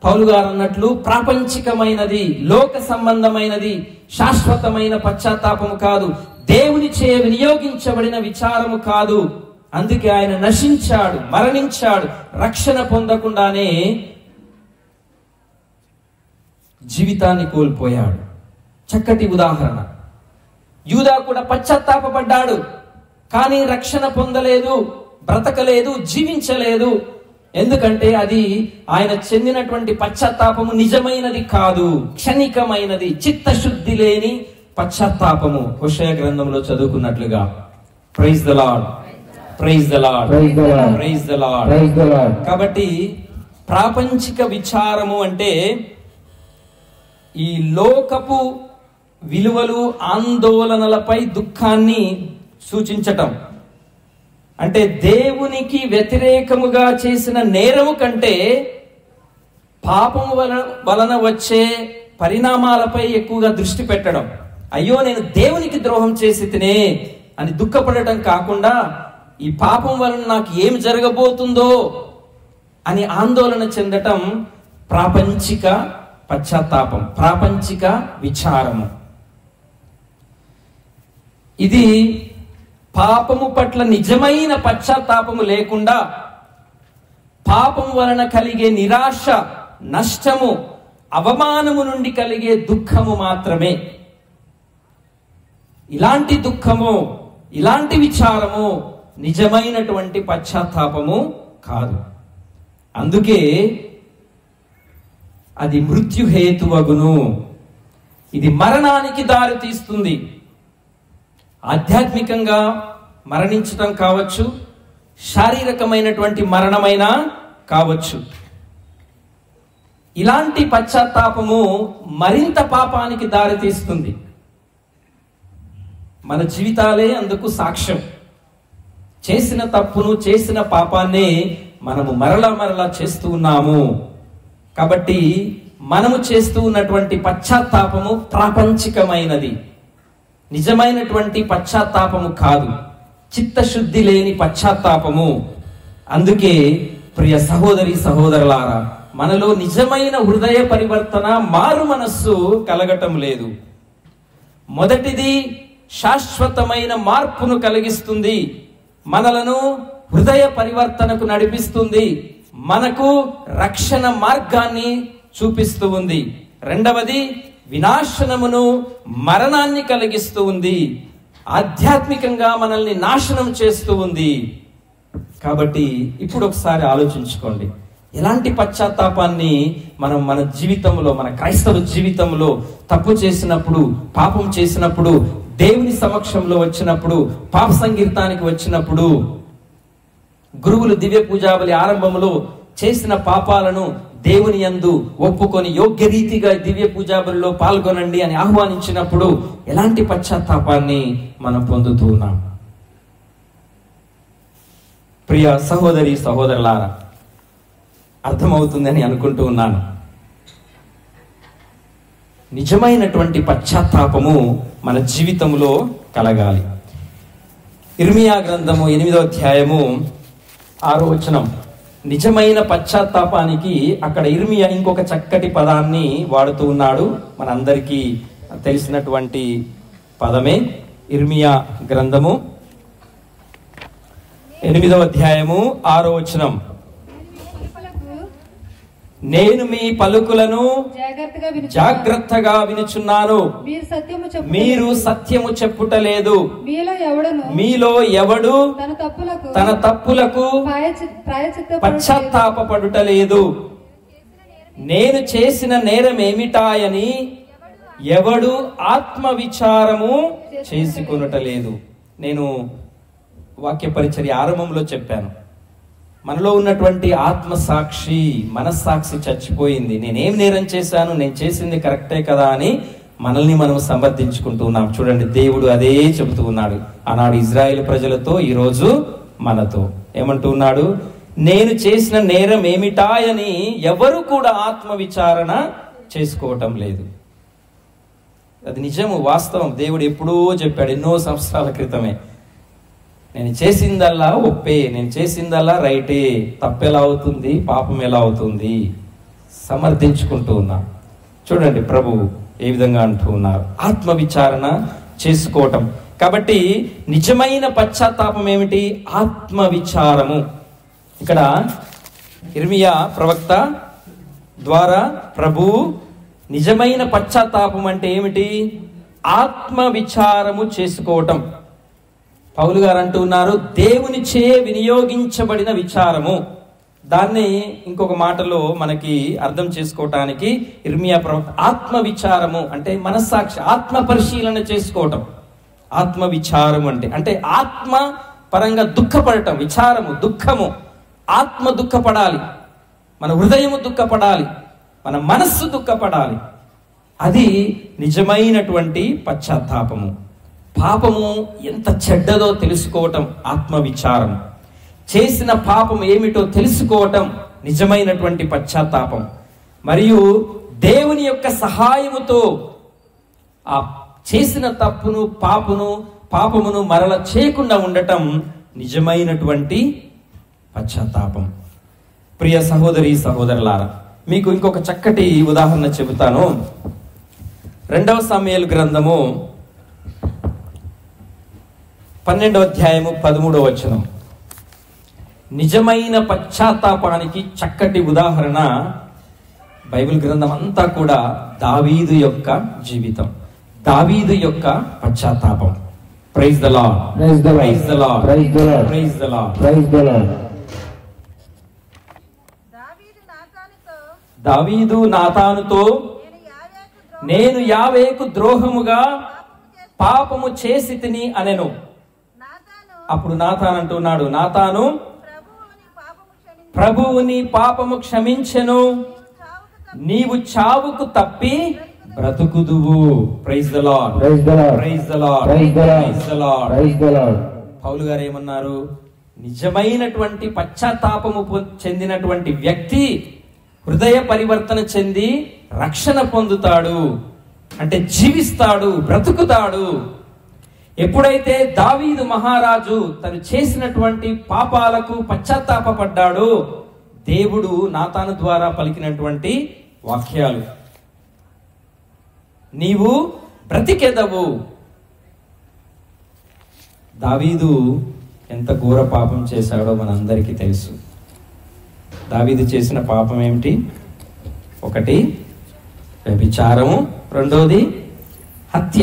Speaker 1: పౌలు గారు అన్నట్లు ప్రాపంచికమైనది, లోక సంబంధమైనది, శాశ్వతమైన పశ్చాత్తాపము కాదు, దేవుని చే వినియోగించబడిన విచారము కాదు. అందుకే ఆయన నశించాడు, మరణించాడు, రక్షణ పొందకుండానే జీవితాన్ని కోల్పోయాడు. చక్కటి ఉదాహరణ. యూదా కూడా పశ్చాత్తాపడ్డాడు, కానీ రక్షణ పొందలేదు, బ్రతకలేదు, జీవించలేదు. ఎందుకంటే అది ఆయన చెందినటువంటి పశ్చాత్తాపము నిజమైనది కాదు, క్షణికమైనది, చిత్తశుద్ధి లేని పశ్చాత్తాపము. హోషేయ గ్రంథంలో చదువుకున్నట్లుగా. Praise the lord, praise the lord, praise the lord. కాబట్టి ప్రాపంచిక విచారము అంటే ఈ లోకపు విలువలు, ఆందోళనలపై దుఃఖాన్ని సూచించటం. అంటే దేవునికి వ్యతిరేకముగా చేసిన నేరము కంటే పాపము వలన వచ్చే పరిణామాలపై ఎక్కువగా దృష్టి పెట్టడం. అయ్యో నేను దేవునికి ద్రోహం చేసి తినే అని దుఃఖపడటం కాకుండా ఈ పాపం వలన నాకు ఏమి జరగబోతుందో అని ఆందోళన చెందటం ప్రాపంచిక పశ్చాత్తాపం, ప్రాపంచిక విచారము. ఇది పాపము పట్ల నిజమైన పశ్చాత్తాపము లేకుండా పాపం వలన కలిగే నిరాశ, నష్టము, అవమానము నుండి కలిగే దుఃఖము మాత్రమే. ఇలాంటి దుఃఖము, ఇలాంటి విచారము నిజమైనటువంటి పశ్చాత్తాపము కాదు. అందుకే అది మృత్యుహేతువగును. ఇది మరణానికి దారి తీస్తుంది. ఆధ్యాత్మికంగా మరణించటం కావచ్చు, శారీరకమైనటువంటి మరణమైనా కావచ్చు. ఇలాంటి పశ్చాత్తాపము మరింత పాపానికి దారి తీస్తుంది. మన జీవితాలే అందుకు సాక్ష్యం. చేసిన తప్పును, చేసిన పాపాన్నే మనము మరలా చేస్తూ ఉన్నాము. కాబట్టి మనము చేస్తూ ఉన్నటువంటి పశ్చాత్తాపము ప్రాపంచికమైనది, నిజమైనటువంటి పశ్చాత్తాపము కాదు, చిత్తశుద్ధి లేని పశ్చాత్తాపము. అందుకే ప్రియ సహోదరి సహోదరులారా, మనలో నిజమైన హృదయ పరివర్తన, మారు మనస్సు కలగటం లేదు. మొదటిది శాశ్వతమైన మార్పును కలిగిస్తుంది, మనలను హృదయ పరివర్తనకు నడిపిస్తుంది, మనకు రక్షణ మార్గాన్ని చూపిస్తూ ఉంది. రెండవది వినాశనమును, మరణాన్ని కలిగిస్తూ ఉంది. ఆధ్యాత్మికంగా మనల్ని నాశనం చేస్తూ ఉంది. కాబట్టి ఇప్పుడు ఒకసారి ఆలోచించుకోండి, ఎలాంటి పశ్చాత్తాపాన్ని మనం మన జీవితంలో, మన క్రైస్తవ జీవితంలో తప్పు చేసినప్పుడు, పాపం చేసినప్పుడు, దేవుని సమక్షంలో వచ్చినప్పుడు, పాప సంకీర్తానికి వచ్చినప్పుడు, గురువులు దివ్య పూజాబలి ఆరంభంలో చేసిన పాపాలను దేవుని యందు ఒప్పుకొని యోగ్య రీతిగా దివ్య పూజాబలిలో పాల్గొనండి అని ఆహ్వానించినప్పుడు ఎలాంటి పశ్చాత్తాపాన్ని మనం పొందుతూ ఉన్నాం? ప్రియ సహోదరి సహోదరులారా, అర్థమవుతుందని అనుకుంటూ ఉన్నాను. నిజమైనటువంటి పశ్చాత్తాపము మన జీవితంలో కలగాలి. ఇర్మియా గ్రంథము 8వ అధ్యాయము 6వ వచనం. నిజమైన పశ్చాత్తాపానికి అక్కడ ఇర్మియా ఇంకొక చక్కటి పదాన్ని వాడుతూ ఉన్నాడు. మనందరికీ తెలిసినటువంటి పదమే. ఇర్మియా గ్రంథము 8వ అధ్యాయము 6వ వచనం. నేను మీ పలుకులను జాగ్రత్తగా వినుచున్నాను, మీరు సత్యము చెప్పుటలేదు. మీలో ఎవడు తన తప్పులకు పశ్చాత్తాపపడుటలేదు. నేను చేసిన నేరమేమిటాయని ఎవడు ఆత్మ విచారము చేసుకొనుటలేదు. నేను వాక్య పరిచర్య ఆరంభంలో చెప్పాను, మనలో ఉన్నటువంటి ఆత్మసాక్షి, మనస్సాక్షి చచ్చిపోయింది. నేనేం నేరం చేశాను, నేను చేసింది కరెక్టే కదా అని మనల్ని మనం సమర్థించుకుంటూ ఉన్నాం. చూడండి, దేవుడు అదే చెబుతూ ఉన్నాడు. ఆనాడు ఇజ్రాయేల్ ప్రజలతో, ఈరోజు మనతో ఏమంటూ ఉన్నాడు? నేను చేసిన నేరం ఏమిటాయని ఎవరు కూడా ఆత్మ విచారణ చేసుకోవటం లేదు. అది నిజము, వాస్తవం. దేవుడు ఎప్పుడూ చెప్పాడు, ఎన్నో సంవత్సరాల క్రితమే. నేను చేసిందల్లా ఒప్పే, నేను చేసిందల్లా రైటే, తప్పెలా అవుతుంది, పాపం ఎలా అవుతుంది, సమర్థించుకుంటూ ఉన్నా. చూడండి ప్రభువు ఏ విధంగా అంటూ ఉన్నారు, ఆత్మ విచారణ చేసుకోవటం. కాబట్టి నిజమైన పశ్చాత్తాపం ఏమిటి? ఆత్మ విచారము. ఇక్కడ ఇర్మియా ప్రవక్త ద్వారా ప్రభువు నిజమైన పశ్చాత్తాపం అంటే ఏమిటి? ఆత్మ విచారము చేసుకోవటం. పౌలు గారు అంటూ ఉన్నారు, దేవునిచే వినియోగించబడిన విచారము. దాన్ని ఇంకొక మాటలో మనకి అర్థం చేసుకోవటానికి ఇర్మియా ప్రవక్త ఆత్మ విచారము అంటే మనస్సాక్షి, ఆత్మ పరిశీలన చేసుకోవటం. ఆత్మ విచారము అంటే ఆత్మ పరంగా దుఃఖపడటం. విచారము, దుఃఖము. ఆత్మ దుఃఖపడాలి, మన హృదయము దుఃఖపడాలి, మన మనస్సు దుఃఖపడాలి. అది నిజమైనటువంటి పశ్చాత్తాపము. పాపము ఎంత చెడ్డదో తెలుసుకోవటం ఆత్మ విచారం. చేసిన పాపం ఏమిటో తెలుసుకోవటం నిజమైనటువంటి పశ్చాత్తాపం. మరియు దేవుని యొక్క సహాయముతో ఆ చేసిన తప్పును, పాపమును మరల చేయకుండా ఉండటం నిజమైనటువంటి పశ్చాత్తాపం. ప్రియ సహోదరి సహోదరులారా, మీకు ఇంకొక చక్కటి ఉదాహరణ చెబుతాను. 2వ సమూయేలు గ్రంథము 12వ అధ్యాయము 13వ వచనం. నిజమైన పశ్చాత్తాపానికి చక్కటి ఉదాహరణ బైబిల్ గ్రంథం అంతా కూడా దావీదు యొక్క జీవితం, దావీదు యొక్క పశ్చాత్తాపం. Praise the lord, praise the lord, praise the lord, praise the lord, praise the Lord. David నాతానుతో, నేను యావేకు ద్రోహముగా పాపము చేసి తిని అనెను. అప్పుడు నాతాను అంటున్నాడు, నాతాను ప్రభువుని పాపము క్షమించెను, నీవు చావుకు తప్పి బ్రతుకుదువు. Praise the lord, praise the lord, praise the lord, praise the lord, praise the lord. Paul గారు ఏమన్నారు? నిజమైనటువంటి పశ్చాత్తాపము చెందినటువంటి వ్యక్తి హృదయ పరివర్తన చెంది రక్షణ పొందుతాడు, అంటే జీవిస్తాడు, బ్రతుకుతాడు. ఎప్పుడైతే దావీదు మహారాజు తను చేసినటువంటి పాపాలకు పశ్చాత్తాపడ్డాడో, దేవుడు నాతాను ద్వారా పలికినటువంటి వాక్యాలు, నీవు బ్రతికెదవు. దావీదు ఎంత ఘోర పాపం చేశాడో మనందరికీ తెలుసు. దావీదు చేసిన పాపం ఏమిటి? ఒకటి వ్యభిచారము, రెండోది హత్య.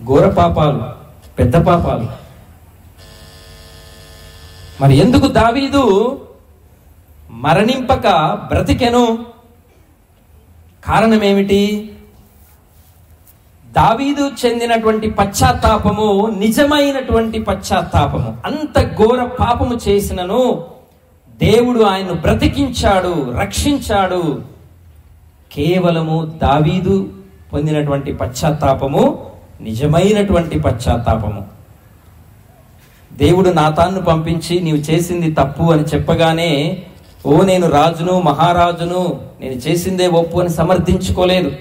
Speaker 1: ఘోర పాపాలు, పెద్ద పాపాలు. మరి ఎందుకు దావీదు మరణింపక బ్రతికెను? కారణం ఏమిటి? దావీదు చెందినటువంటి పశ్చాత్తాపము నిజమైనటువంటి పశ్చాత్తాపము. అంత ఘోర పాపము చేసినను దేవుడు ఆయన్ను బ్రతికించాడు, రక్షించాడు. కేవలము దావీదు పొందినటువంటి పశ్చాత్తాపము నిజమైనటువంటి పశ్చాత్తాపము. దేవుడు నాతాన్ను పంపించి నీవు చేసింది తప్పు అని చెప్పగానే, ఓ నేను రాజును, మహారాజును, నేను చేసిందే ఒప్పు అని సమర్థించుకోలేదు.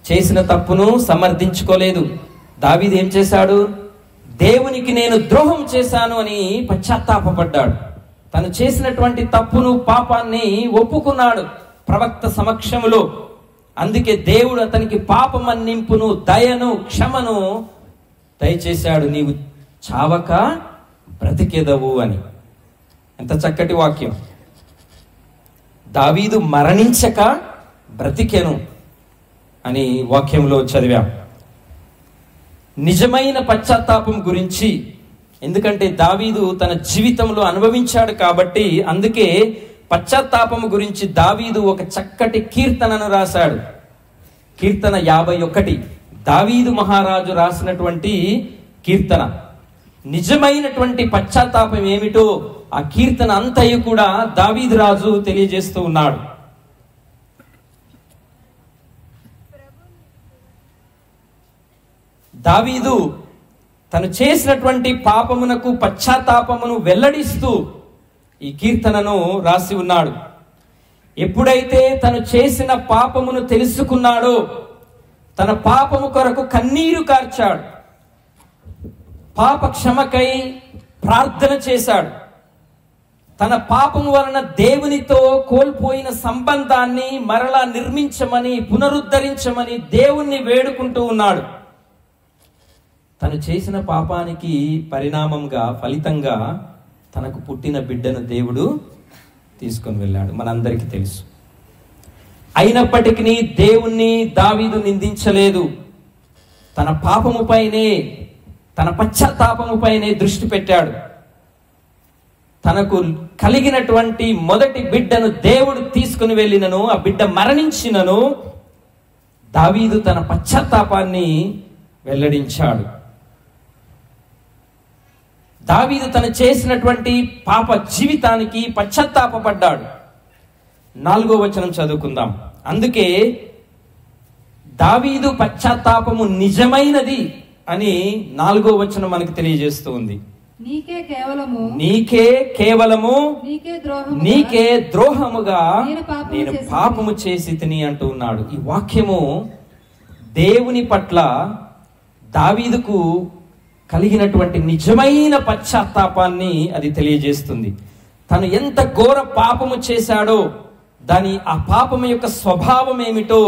Speaker 1: చేసిన తప్పును సమర్థించుకోలేదు. దావీదు ఏం చేశాడు? దేవునికి నేను ద్రోహం చేశాను అని పశ్చాత్తాపడ్డాడు. తను చేసినటువంటి తప్పును, పాపాన్ని ఒప్పుకున్నాడు ప్రవక్త సమక్షములో. అందుకే దేవుడు అతనికి పాప మన్నింపును, దయను, క్షమను దయచేశాడు. నీవు చావక బ్రతికెదవు అని. ఎంత చక్కటి వాక్యం! దావీదు మరణించక బ్రతికెను అని వాక్యంలో చదివాం. నిజమైన పశ్చాత్తాపం గురించి, ఎందుకంటే దావీదు తన జీవితంలో అనుభవించాడు కాబట్టి, అందుకే పశ్చాత్తాపం గురించి దావీదు ఒక చక్కటి కీర్తనను రాశాడు. కీర్తన 51 దావీదు మహారాజు రాసినటువంటి కీర్తన. నిజమైనటువంటి పశ్చాత్తాపం ఏమిటో ఆ కీర్తన అంతయు కూడా దావీదు రాజు తెలియజేస్తూ ఉన్నాడు. దావీదు తను చేసినటువంటి పాపమునకు పశ్చాత్తాపమును వెల్లడిస్తూ ఈ కీర్తనను రాసి ఉన్నాడు. ఎప్పుడైతే తను చేసిన పాపమును తెలుసుకున్నాడో, తన పాపము కొరకు కన్నీరు కార్చాడు, పాప క్షమకై ప్రార్థన చేశాడు. తన పాపము వలన దేవునితో కోల్పోయిన సంబంధాన్ని మరలా నిర్మించమని, పునరుద్ధరించమని దేవుణ్ణి వేడుకుంటూ ఉన్నాడు. తను చేసిన పాపానికి పరిణామంగా, ఫలితంగా తనకు పుట్టిన బిడ్డను దేవుడు తీసుకొని వెళ్ళాడు. మనందరికీ తెలుసు. అయినప్పటికీ దేవుణ్ణి దావీదు నిందించలేదు. తన పాపముపైనే, తన పశ్చాత్తాపముపైనే దృష్టి పెట్టాడు. తనకు కలిగినటువంటి మొదటి బిడ్డను దేవుడు తీసుకుని వెళ్ళినను, ఆ బిడ్డ మరణించినను, దావీదు తన పశ్చాత్తాపాన్ని వెల్లడించాడు. దావీదు తను చేసినటువంటి పాప జీవితానికి పశ్చాత్తాపడ్డాడు. 4వ వచనం చదువుకుందాం. అందుకే దావీదు పశ్చాత్తాపము నిజమైనది అని 4వ వచనం మనకు తెలియజేస్తూ ఉంది. నీకే కేవలము నీకే ద్రోహముగా నేను పాపము చేసి తిని అంటూ ఉన్నాడు. ఈ వాక్యము దేవుని పట్ల దావీదుకు కలిగినటువంటి నిజమైన పశ్చాత్తాపాన్ని అది తెలియజేస్తుంది. తను ఎంత ఘోర పాపము చేశాడో, ఆ పాపము యొక్క స్వభావం ఏమిటో,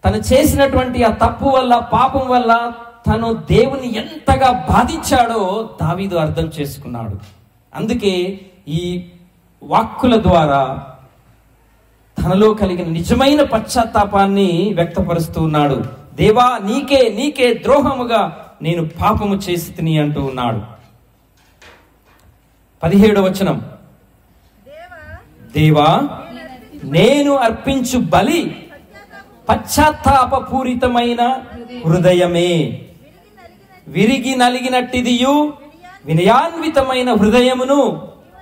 Speaker 1: తను చేసినటువంటి ఆ తప్పు వల్ల, పాపం వల్ల తను దేవుని ఎంతగా బాధించాడో దావీదు అర్థం చేసుకున్నాడు. అందుకే ఈ వాక్కుల ద్వారా తనలో కలిగిన నిజమైన పశ్చాత్తాపాన్ని వ్యక్తపరుస్తూ ఉన్నాడు. దేవా, నీకే ద్రోహముగా నేను పాపము చేసి తిని అంటూ ఉన్నాడు. 17వ వచనం, దేవా నేను అర్పించు బలి పశ్చాత్తాపపూరితమైన హృదయమే, విరిగి నలిగినట్టిదియు వినయాన్వితమైన హృదయమును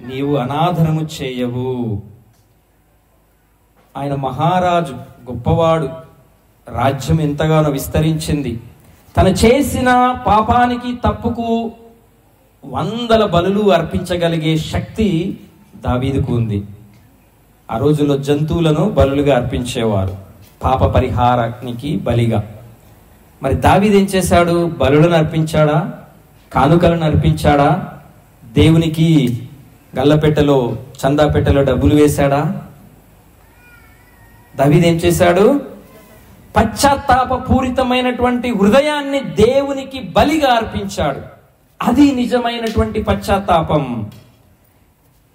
Speaker 1: నీవు అనాదరము చేయవు. ఆయన మహారాజు, గొప్పవాడు, రాజ్యం ఎంతగానో విస్తరించింది. తను చేసిన పాపానికి, తప్పుకు 100 బలులు అర్పించగలిగే శక్తి దావీదుకు ఉంది. ఆ రోజుల్లో జంతువులను బలులుగా అర్పించేవారు, పాప పరిహారానికి బలిగా. మరి దావీదు ఏం చేశాడు? బలులను అర్పించాడా? కానుకలను అర్పించాడా? దేవునికి గల్లపెట్టెలో, చందాపెట్టెలో డబ్బులు వేశాడా? దావీదు ఏం చేశాడు? పశ్చాత్తాప పూరితమైనటువంటి హృదయాన్ని దేవునికి బలిగా అర్పించాడు. అది నిజమైనటువంటి పశ్చాత్తాపం.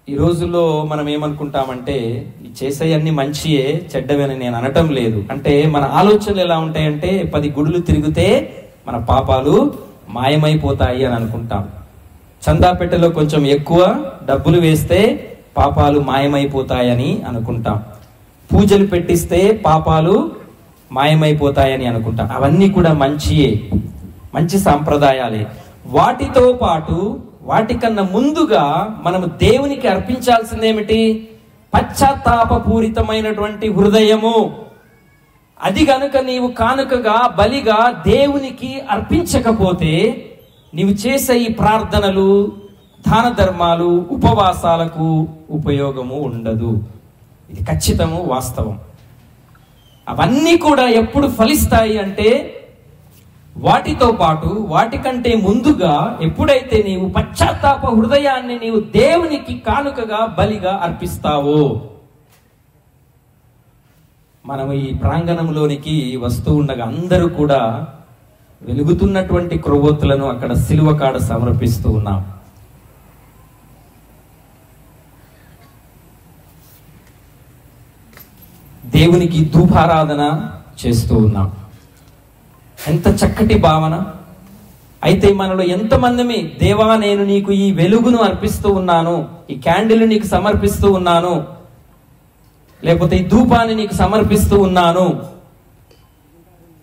Speaker 1: ఈ రోజుల్లో మనం ఏమనుకుంటామంటే, ఈ చేసేయన్నీ మంచియే, చెడ్డవని నేను అనటం లేదు. అంటే మన ఆలోచనలు ఎలా ఉంటాయంటే 10 గుడులు తిరిగితే మన పాపాలు మాయమైపోతాయి అని అనుకుంటాం. చందాపెట్టెలో కొంచెం ఎక్కువ డబ్బులు వేస్తే పాపాలు మాయమైపోతాయని అనుకుంటాం. పూజలు పెట్టిస్తే పాపాలు మాయమైపోతాయని అనుకుంటాం. అవన్నీ కూడా మంచియే, మంచి సాంప్రదాయాలే. వాటితో పాటు వాటికన్నా ముందుగా మనము దేవునికి అర్పించాల్సిందేమిటి? పశ్చాత్తాపపూరితమైనటువంటి హృదయము. అది గనుక నీవు కానుకగా బలిగా దేవునికి అర్పించకపోతే నీవు చేసే ఈ ప్రార్థనలు, దాన ధర్మాలు, ఉపవాసాలకు ఉపయోగము ఉండదు. ఇది ఖచ్చితము, వాస్తవం. అవన్నీ కూడా ఎప్పుడు ఫలిస్తాయి అంటే వాటితో పాటు వాటికంటే ముందుగా ఎప్పుడైతే నీవు పశ్చాత్తాప హృదయాన్ని నీవు దేవునికి కానుకగా బలిగా అర్పిస్తావో. మనం ఈ ప్రాంగణంలోనికి వస్తూ ఉండగా అందరూ కూడా వెలుగుతున్నటువంటి క్రొవ్వొత్తులను అక్కడ సిలువ కాడ సమర్పిస్తూ ఉన్నాం. దేవునికి ధూపారాధన చేస్తూ ఉన్నాం. ఎంత చక్కటి భావన. అయితే మనలో ఎంతమంది దేవా నేను నీకు ఈ వెలుగును అర్పిస్తూ ఉన్నాను, ఈ క్యాండిల్ నీకు సమర్పిస్తూ ఉన్నాను, లేకపోతే ఈ ధూపాన్ని నీకు సమర్పిస్తూ ఉన్నాను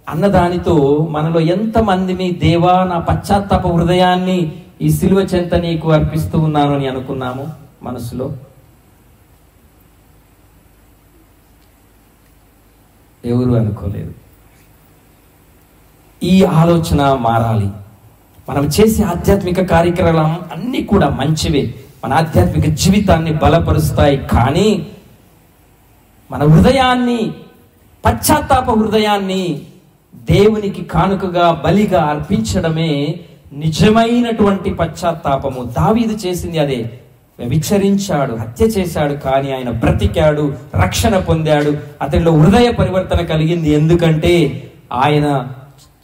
Speaker 1: అన్నదానితో మనలో ఎంతమంది దేవా నా పశ్చాత్తాప హృదయాన్ని ఈ సిలువ చెంత నీకు అర్పిస్తూ ఉన్నాను అని అనుకున్నాము మనసులో? ఎవరు అనుకోలేదు. ఈ ఆలోచన మారాలి. మనం చేసే ఆధ్యాత్మిక కార్యక్రమాలు అన్నీ కూడా మంచివే, మన ఆధ్యాత్మిక జీవితాన్ని బలపరుస్తాయి. కానీ మన హృదయాన్ని, పశ్చాత్తాప హృదయాన్ని దేవునికి కానుకగా బలిగా అర్పించడమే నిజమైనటువంటి పశ్చాత్తాపము. దావీదు చేసింది అదే. వ్యభిచరించాడు, హత్య చేశాడు, కానీ ఆయన బ్రతికాడు, రక్షణ పొందాడు, అతనిలో హృదయ పరివర్తన కలిగింది. ఎందుకంటే ఆయన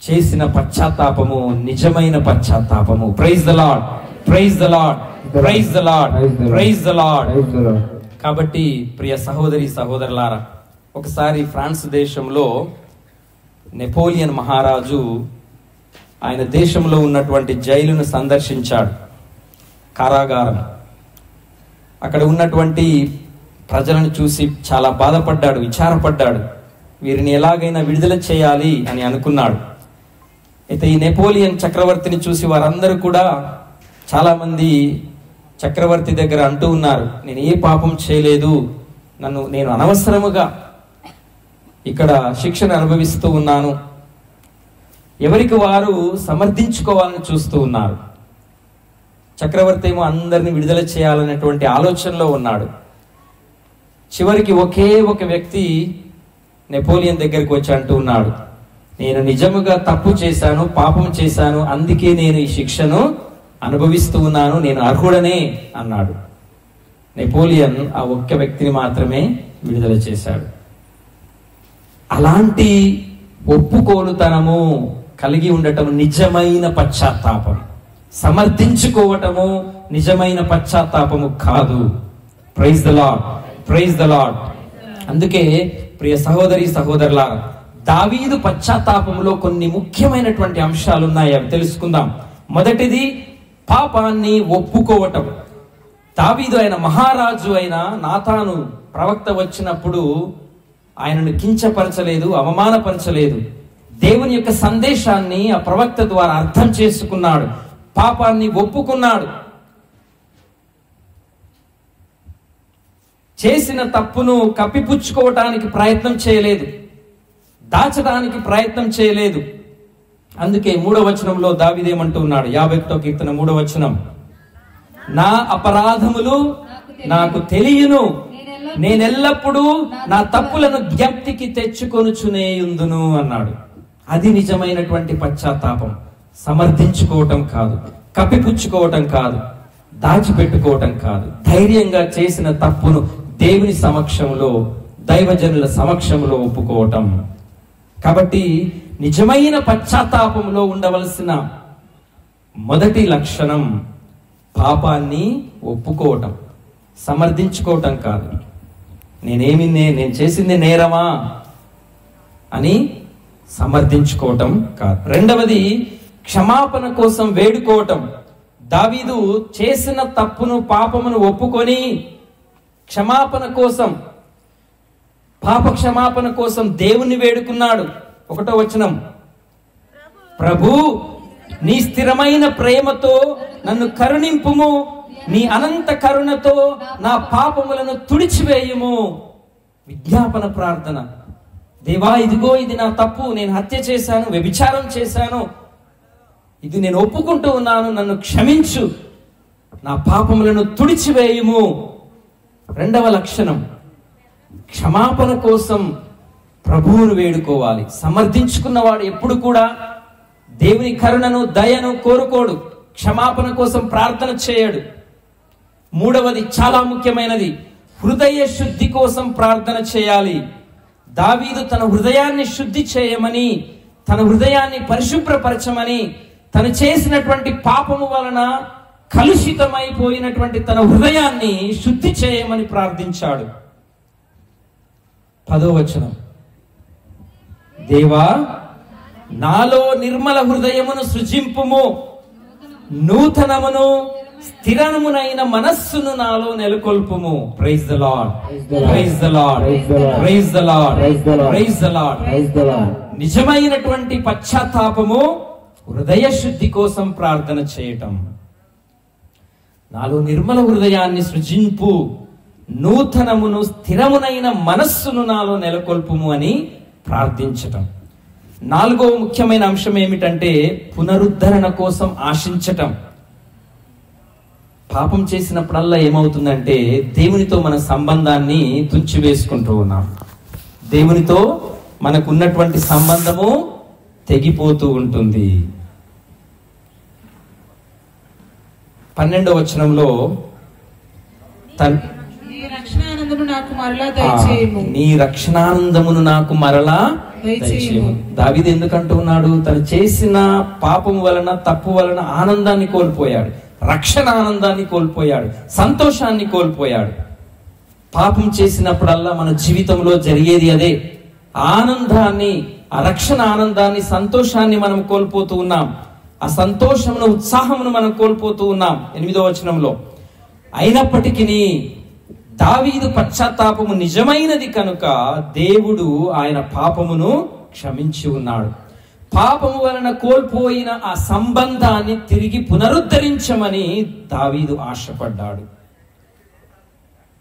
Speaker 1: చేసిన పశ్చాత్తాపము నిజమైన పశ్చాత్తాపము. Praise the lord, praise the lord, praise the lord, praise the lord. కాబట్టి ప్రియ సహోదరి సహోదరులారా, ఒకసారి ఫ్రాన్స్ దేశంలో నెపోలియన్ మహారాజు ఆయన దేశంలో ఉన్నటువంటి జైలును సందర్శించాడు, కారాగారం. అక్కడ ఉన్నటువంటి ప్రజలను చూసి చాలా బాధపడ్డాడు, విచారపడ్డాడు. వీరిని ఎలాగైనా విడుదల చేయాలి అని అనుకున్నాడు. అయితే ఈ నెపోలియన్ చక్రవర్తిని చూసి వారందరూ కూడా, చాలామంది చక్రవర్తి దగ్గర అంటూ ఉన్నారు, నేను ఏ పాపం చేయలేదు, నేను అనవసరముగా ఇక్కడ శిక్షను అనుభవిస్తూ ఉన్నాను. ఎవరికి వారు సమర్థించుకోవాలని చూస్తూ ఉన్నారు. చక్రవర్తి ఏమో అందరిని విడుదల చేయాలనేటువంటి ఆలోచనలో ఉన్నాడు. చివరికి ఒకే ఒక వ్యక్తి నెపోలియన్ దగ్గరికి వచ్చి అంటూ ఉన్నాడు, నేను నిజముగా తప్పు చేశాను, పాపం చేశాను, అందుకే నేను ఈ శిక్షను అనుభవిస్తూ ఉన్నాను, నేను అర్హుడనే అన్నాడు. నెపోలియన్ ఆ ఒక్క వ్యక్తిని మాత్రమే విడుదల చేశాడు. అలాంటి ఒప్పుకోలుతనము కలిగి ఉండటం నిజమైన పశ్చాత్తాపం. సమర్థించుకోవటము నిజమైన పశ్చాత్తాపము కాదు. Praise the lord, praise the Lord. అందుకే ప్రియ సహోదరి సహోదరులారా, దావీదు పశ్చాత్తాపంలో కొన్ని ముఖ్యమైనటువంటి అంశాలు ఉన్నాయి, అవి తెలుసుకుందాం. మొదటిది పాపాన్ని ఒప్పుకోవటం. దావీదు ఆయన మహారాజు అయిన నాతాను ప్రవక్త వచ్చినప్పుడు ఆయనను కించపరచలేదు, అవమానపరచలేదు. దేవుని యొక్క సందేశాన్ని ఆ ప్రవక్త ద్వారా అర్థం చేసుకున్నాడు, పాపాన్ని ఒప్పుకున్నాడు. చేసిన తప్పును కప్పిపుచ్చుకోవటానికి ప్రయత్నం చేయలేదు, దాచడానికి ప్రయత్నం చేయలేదు. అందుకే 3వ వచనంలో దావీదేమంటూ ఉన్నాడు, 51వ కీర్తన 3వ వచనం, నా అపరాధములు నాకు తెలియను, నేనెల్లప్పుడూ నా తప్పులను జ్ఞప్తికి తెచ్చుకొనుచునేయుందును అన్నాడు. అది నిజమైనటువంటి పశ్చాత్తాపం. సమర్థించుకోవటం కాదు, కప్పిపుచ్చుకోవటం కాదు, దాచిపెట్టుకోవటం కాదు. ధైర్యంగా చేసిన తప్పును దేవుని సమక్షంలో, దైవజనుల సమక్షంలో ఒప్పుకోవటం. కాబట్టి నిజమైన పశ్చాత్తాపంలో ఉండవలసిన మొదటి లక్షణం పాపాన్ని ఒప్పుకోవటం, సమర్థించుకోవటం కాదు. నేను చేసింది నేరమా అని సమర్థించుకోవటం కాదు. రెండవది క్షమాపణ కోసం వేడుకోవటం. దావీదు చేసిన తప్పును పాపమును ఒప్పుకొని క్షమాపణ కోసం, పాప క్షమాపణ కోసం దేవుణ్ణి వేడుకున్నాడు. 1వ వచనం, ప్రభు నీ స్థిరమైన ప్రేమతో నన్ను కరుణింపుము, నీ అనంత కరుణతో నా పాపములను తుడిచివేయుము. విజ్ఞాపన ప్రార్థన. దేవా, ఇదిగో ఇది నా తప్పు, నేను హత్య చేశాను, వ్యభిచారం చేశాను, ఇది నేను ఒప్పుకుంటూ ఉన్నాను, నన్ను క్షమించు, నా పాపములను తుడిచివేయుము. రెండవ లక్షణం, క్షమాపణ కోసం ప్రభువును వేడుకోవాలి. సమర్థించుకున్నవాడు ఎప్పుడు కూడా దేవుని కరుణను దయను కోరుకోడు, క్షమాపణ కోసం ప్రార్థన చేయడు. మూడవది చాలా ముఖ్యమైనది, హృదయ శుద్ధి కోసం ప్రార్థన చేయాలి. దావీదు తన హృదయాన్ని శుద్ధి చేయమని, తన హృదయాన్ని పరిశుభ్రపరచమని, తను చేసినటువంటి పాపము వలన కలుషితమైపోయినటువంటి తన హృదయాన్ని శుద్ధి చేయమని ప్రార్థించాడు. 10వ వచనం, దేవా నాలో నిర్మల హృదయమును సృజింపుము, నూతనమును స్థిరమునైన మనస్సును నాలో నెలకొల్పుము. Praise the lord, praise the lord, praise the lord, praise the lord. నిజమైనటువంటి పశ్చాత్తాపము హృదయ శుద్ధి కోసం ప్రార్థన చేయటం. నాలో నిర్మల హృదయాన్ని సృజింపు, నూతనమును స్థిరమునైన మనస్సును నాలో నెలకొల్పుము అని ప్రార్థించటం. 4వ ముఖ్యమైన అంశం ఏమిటంటే పునరుద్ధరణ కోసం ఆశించటం. పాపం చేసినప్పుడల్లా ఏమవుతుందంటే దేవునితో మన సంబంధాన్ని తుంచివేసుకుంటూ ఉన్నాం. దేవునితో మనకున్నటువంటి సంబంధము తెగిపోతూ ఉంటుంది. 12వ వచనంలో నీ రక్షణానందమును నాకు మరలా దయచేయము. దావీదు ఎందుకంటూ ఉన్నాడు? తను చేసిన పాపం వలన, తప్పు వలన ఆనందాన్ని కోల్పోయాడు, రక్షణ ఆనందాన్ని కోల్పోయాడు, సంతోషాన్ని కోల్పోయాడు. పాపం చేసినప్పుడల్లా మన జీవితంలో జరిగేది అదే. ఆనందాన్ని, ఆ రక్షణ ఆనందాన్ని, సంతోషాన్ని మనం కోల్పోతూ ఉన్నాం. ఆ సంతోషమును, ఉత్సాహమును మనం కోల్పోతూ ఉన్నాం. 8వ వచనంలో, అయినప్పటికీ దావీదు పశ్చాత్తాపము నిజమైనది కనుక దేవుడు ఆయన పాపమును క్షమించి ఉన్నాడు. పాపము వలన కోల్పోయిన ఆ సంబంధాన్ని తిరిగి పునరుద్ధరించమని దావీదు ఆశపడ్డాడు.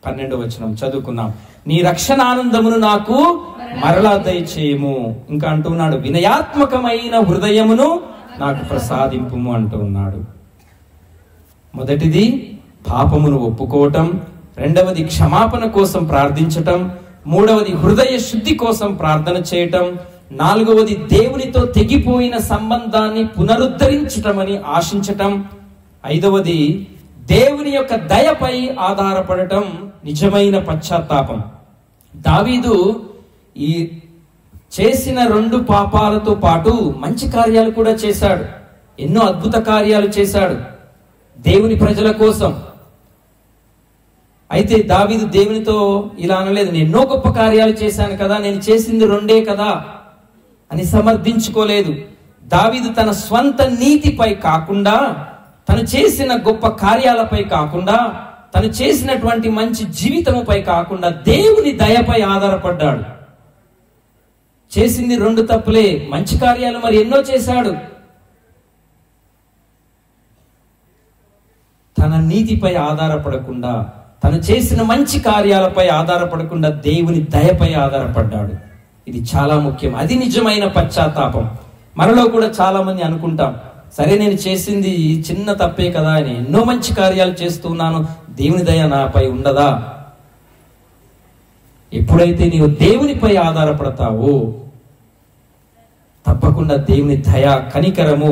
Speaker 1: 12వ వచనం చదువుకున్నాం, నీ రక్షణ ఆనందమును నాకు మరలా దయచేయము. ఇంకా అంటున్నాడు, వినయాత్మకమైన హృదయమును నాకు ప్రసాదింపుము అంటూ ఉన్నాడు. మొదటిది పాపమును ఒప్పుకోవటం, రెండవది క్షమాపణ కోసం ప్రార్థించటం, మూడవది హృదయ శుద్ధి కోసం ప్రార్థన చేయటం, 4వది దేవునితో తెగిపోయిన సంబంధాన్ని పునరుద్ధరించటమని ఆశించటం, 5వది దేవుని యొక్క దయపై ఆధారపడటం, నిజమైన పశ్చాత్తాపం. దావీదు ఈ చేసిన 2 పాపాలతో పాటు మంచి కార్యాలు కూడా చేశాడు. ఎన్నో అద్భుత కార్యాలు చేశాడు దేవుని ప్రజల కోసం. అయితే దావీదు దేవునితో ఇలా అనలేదు, నేను ఎన్నో గొప్ప కార్యాలు చేశాను కదా, నేను చేసింది 2 కదా అని సమర్థించుకోలేదు. దావీదు తన స్వంత నీతిపై కాకుండా, తను చేసిన గొప్ప కార్యాలపై కాకుండా, తను చేసినటువంటి మంచి జీవితముపై కాకుండా దేవుని దయపై ఆధారపడ్డాడు. చేసింది 2 తప్పులే, మంచి కార్యాలు మరి ఎన్నో చేశాడు. తన నీతిపై ఆధారపడకుండా, తను చేసిన మంచి కార్యాలపై ఆధారపడకుండా దేవుని దయపై ఆధారపడ్డాడు. ఇది చాలా ముఖ్యం. అది నిజమైన పశ్చాత్తాపం. మనలో కూడా చాలా మంది అనుకుంటాం, సరే నేను చేసింది చిన్న తప్పే కదా అని, ఎన్నో మంచి కార్యాలు చేస్తున్నాను, దేవుని దయ నాపై ఉండదా? ఎప్పుడైతే నీవు దేవునిపై ఆధారపడతావో తప్పకుండా దేవుని దయ, కనికరము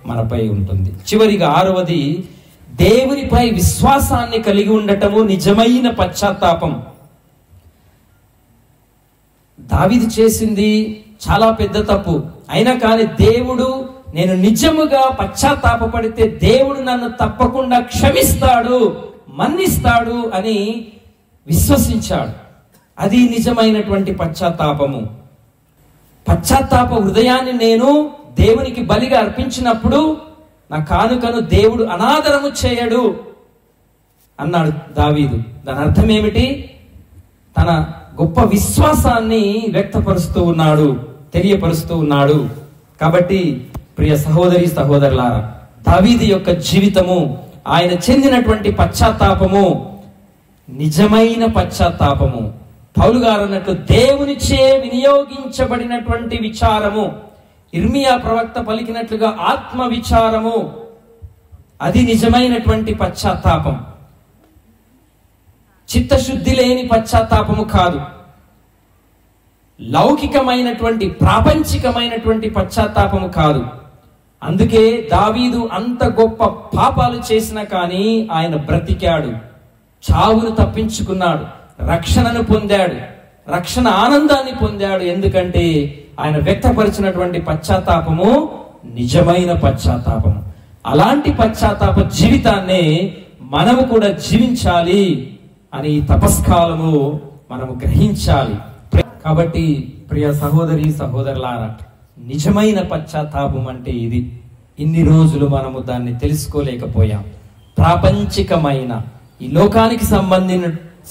Speaker 1: మనపై ఉంటుంది. చివరిగా 6వది దేవునిపై విశ్వాసాన్ని కలిగి ఉండటము, నిజమైన పశ్చాత్తాపం. దావీదు చేసింది చాలా పెద్ద తప్పు అయినా కానీ దేవుడు, నేను నిజముగా పశ్చాత్తాపపడితే దేవుడు నన్ను తప్పకుండా క్షమిస్తాడు, మన్నిస్తాడు అని విశ్వసించాడు. అది నిజమైనటువంటి పశ్చాత్తాపము. పశ్చాత్తాప హృదయాన్ని నేను దేవునికి బలిగా అర్పించినప్పుడు నా కానుకను దేవుడు అనాదరము చేయడు అన్నాడు దావీదు. దాని అర్థం ఏమిటి? తన గొప్ప విశ్వాసాన్ని వ్యక్తపరుస్తూ ఉన్నాడు, తెలియపరుస్తూ ఉన్నాడు. కాబట్టి ప్రియ సహోదరి సహోదరులారా, దావీదు యొక్క జీవితము, ఆయన చెందినటువంటి పశ్చాత్తాపము నిజమైన పశ్చాత్తాపము. పౌలు గారు అన్నట్లు దేవునిచే వినియోగించబడినటువంటి విచారము, ఇర్మియా ప్రవక్త పలికినట్లుగా ఆత్మ విచారము, అది నిజమైనటువంటి పశ్చాత్తాపం. చిత్తశుద్ధి లేని పశ్చాత్తాపము కాదు, లౌకికమైనటువంటి ప్రాపంచికమైనటువంటి పశ్చాత్తాపము కాదు. అందుకే దావీదు అంత గొప్ప పాపాలు చేసినా కానీ ఆయన బ్రతికాడు, చావును తప్పించుకున్నాడు, రక్షణను పొందాడు, రక్షణ ఆనందాన్ని పొందాడు. ఎందుకంటే ఆయన వ్యక్తపరిచినటువంటి పశ్చాత్తాపము నిజమైన పశ్చాత్తాపము. అలాంటి పశ్చాత్తాప జీవితాన్ని మనము కూడా జీవించాలి అని తపస్కాలము మనము గ్రహించాలి. కాబట్టి ప్రియ సహోదరి సహోదరులారా, నిజమైన పశ్చాత్తాపం అంటే ఇది. ఇన్ని రోజులు మనము దాన్ని తెలుసుకోలేకపోయాం. ప్రాపంచికమైన ఈ లోకానికి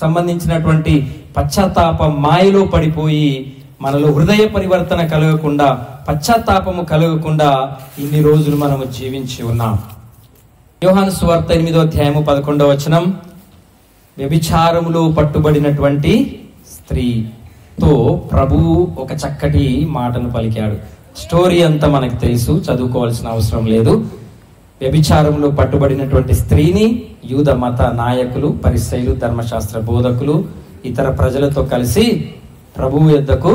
Speaker 1: సంబంధించినటువంటి పశ్చాత్తాప మాయలో పడిపోయి మనలో హృదయ పరివర్తన కలగకుండా, పశ్చాత్తాపము కలగకుండా ఇన్ని రోజులు మనము జీవించి ఉన్నాం. యోహాను సువార్త 8వ అధ్యాయము 11వ వచనం, వ్యభిచారములో పట్టుబడినటువంటి స్త్రీతో ప్రభువు ఒక చక్కటి మాటను పలికాడు. స్టోరీ అంతా మనకు తెలుసు, చదువుకోవాల్సిన అవసరం లేదు. వ్యభిచారంలో పట్టుబడినటువంటి స్త్రీని యూద మత నాయకులు, పరిసయ్యులు, ధర్మశాస్త్ర బోధకులు, ఇతర ప్రజలతో కలిసి ప్రభువు యొద్దకు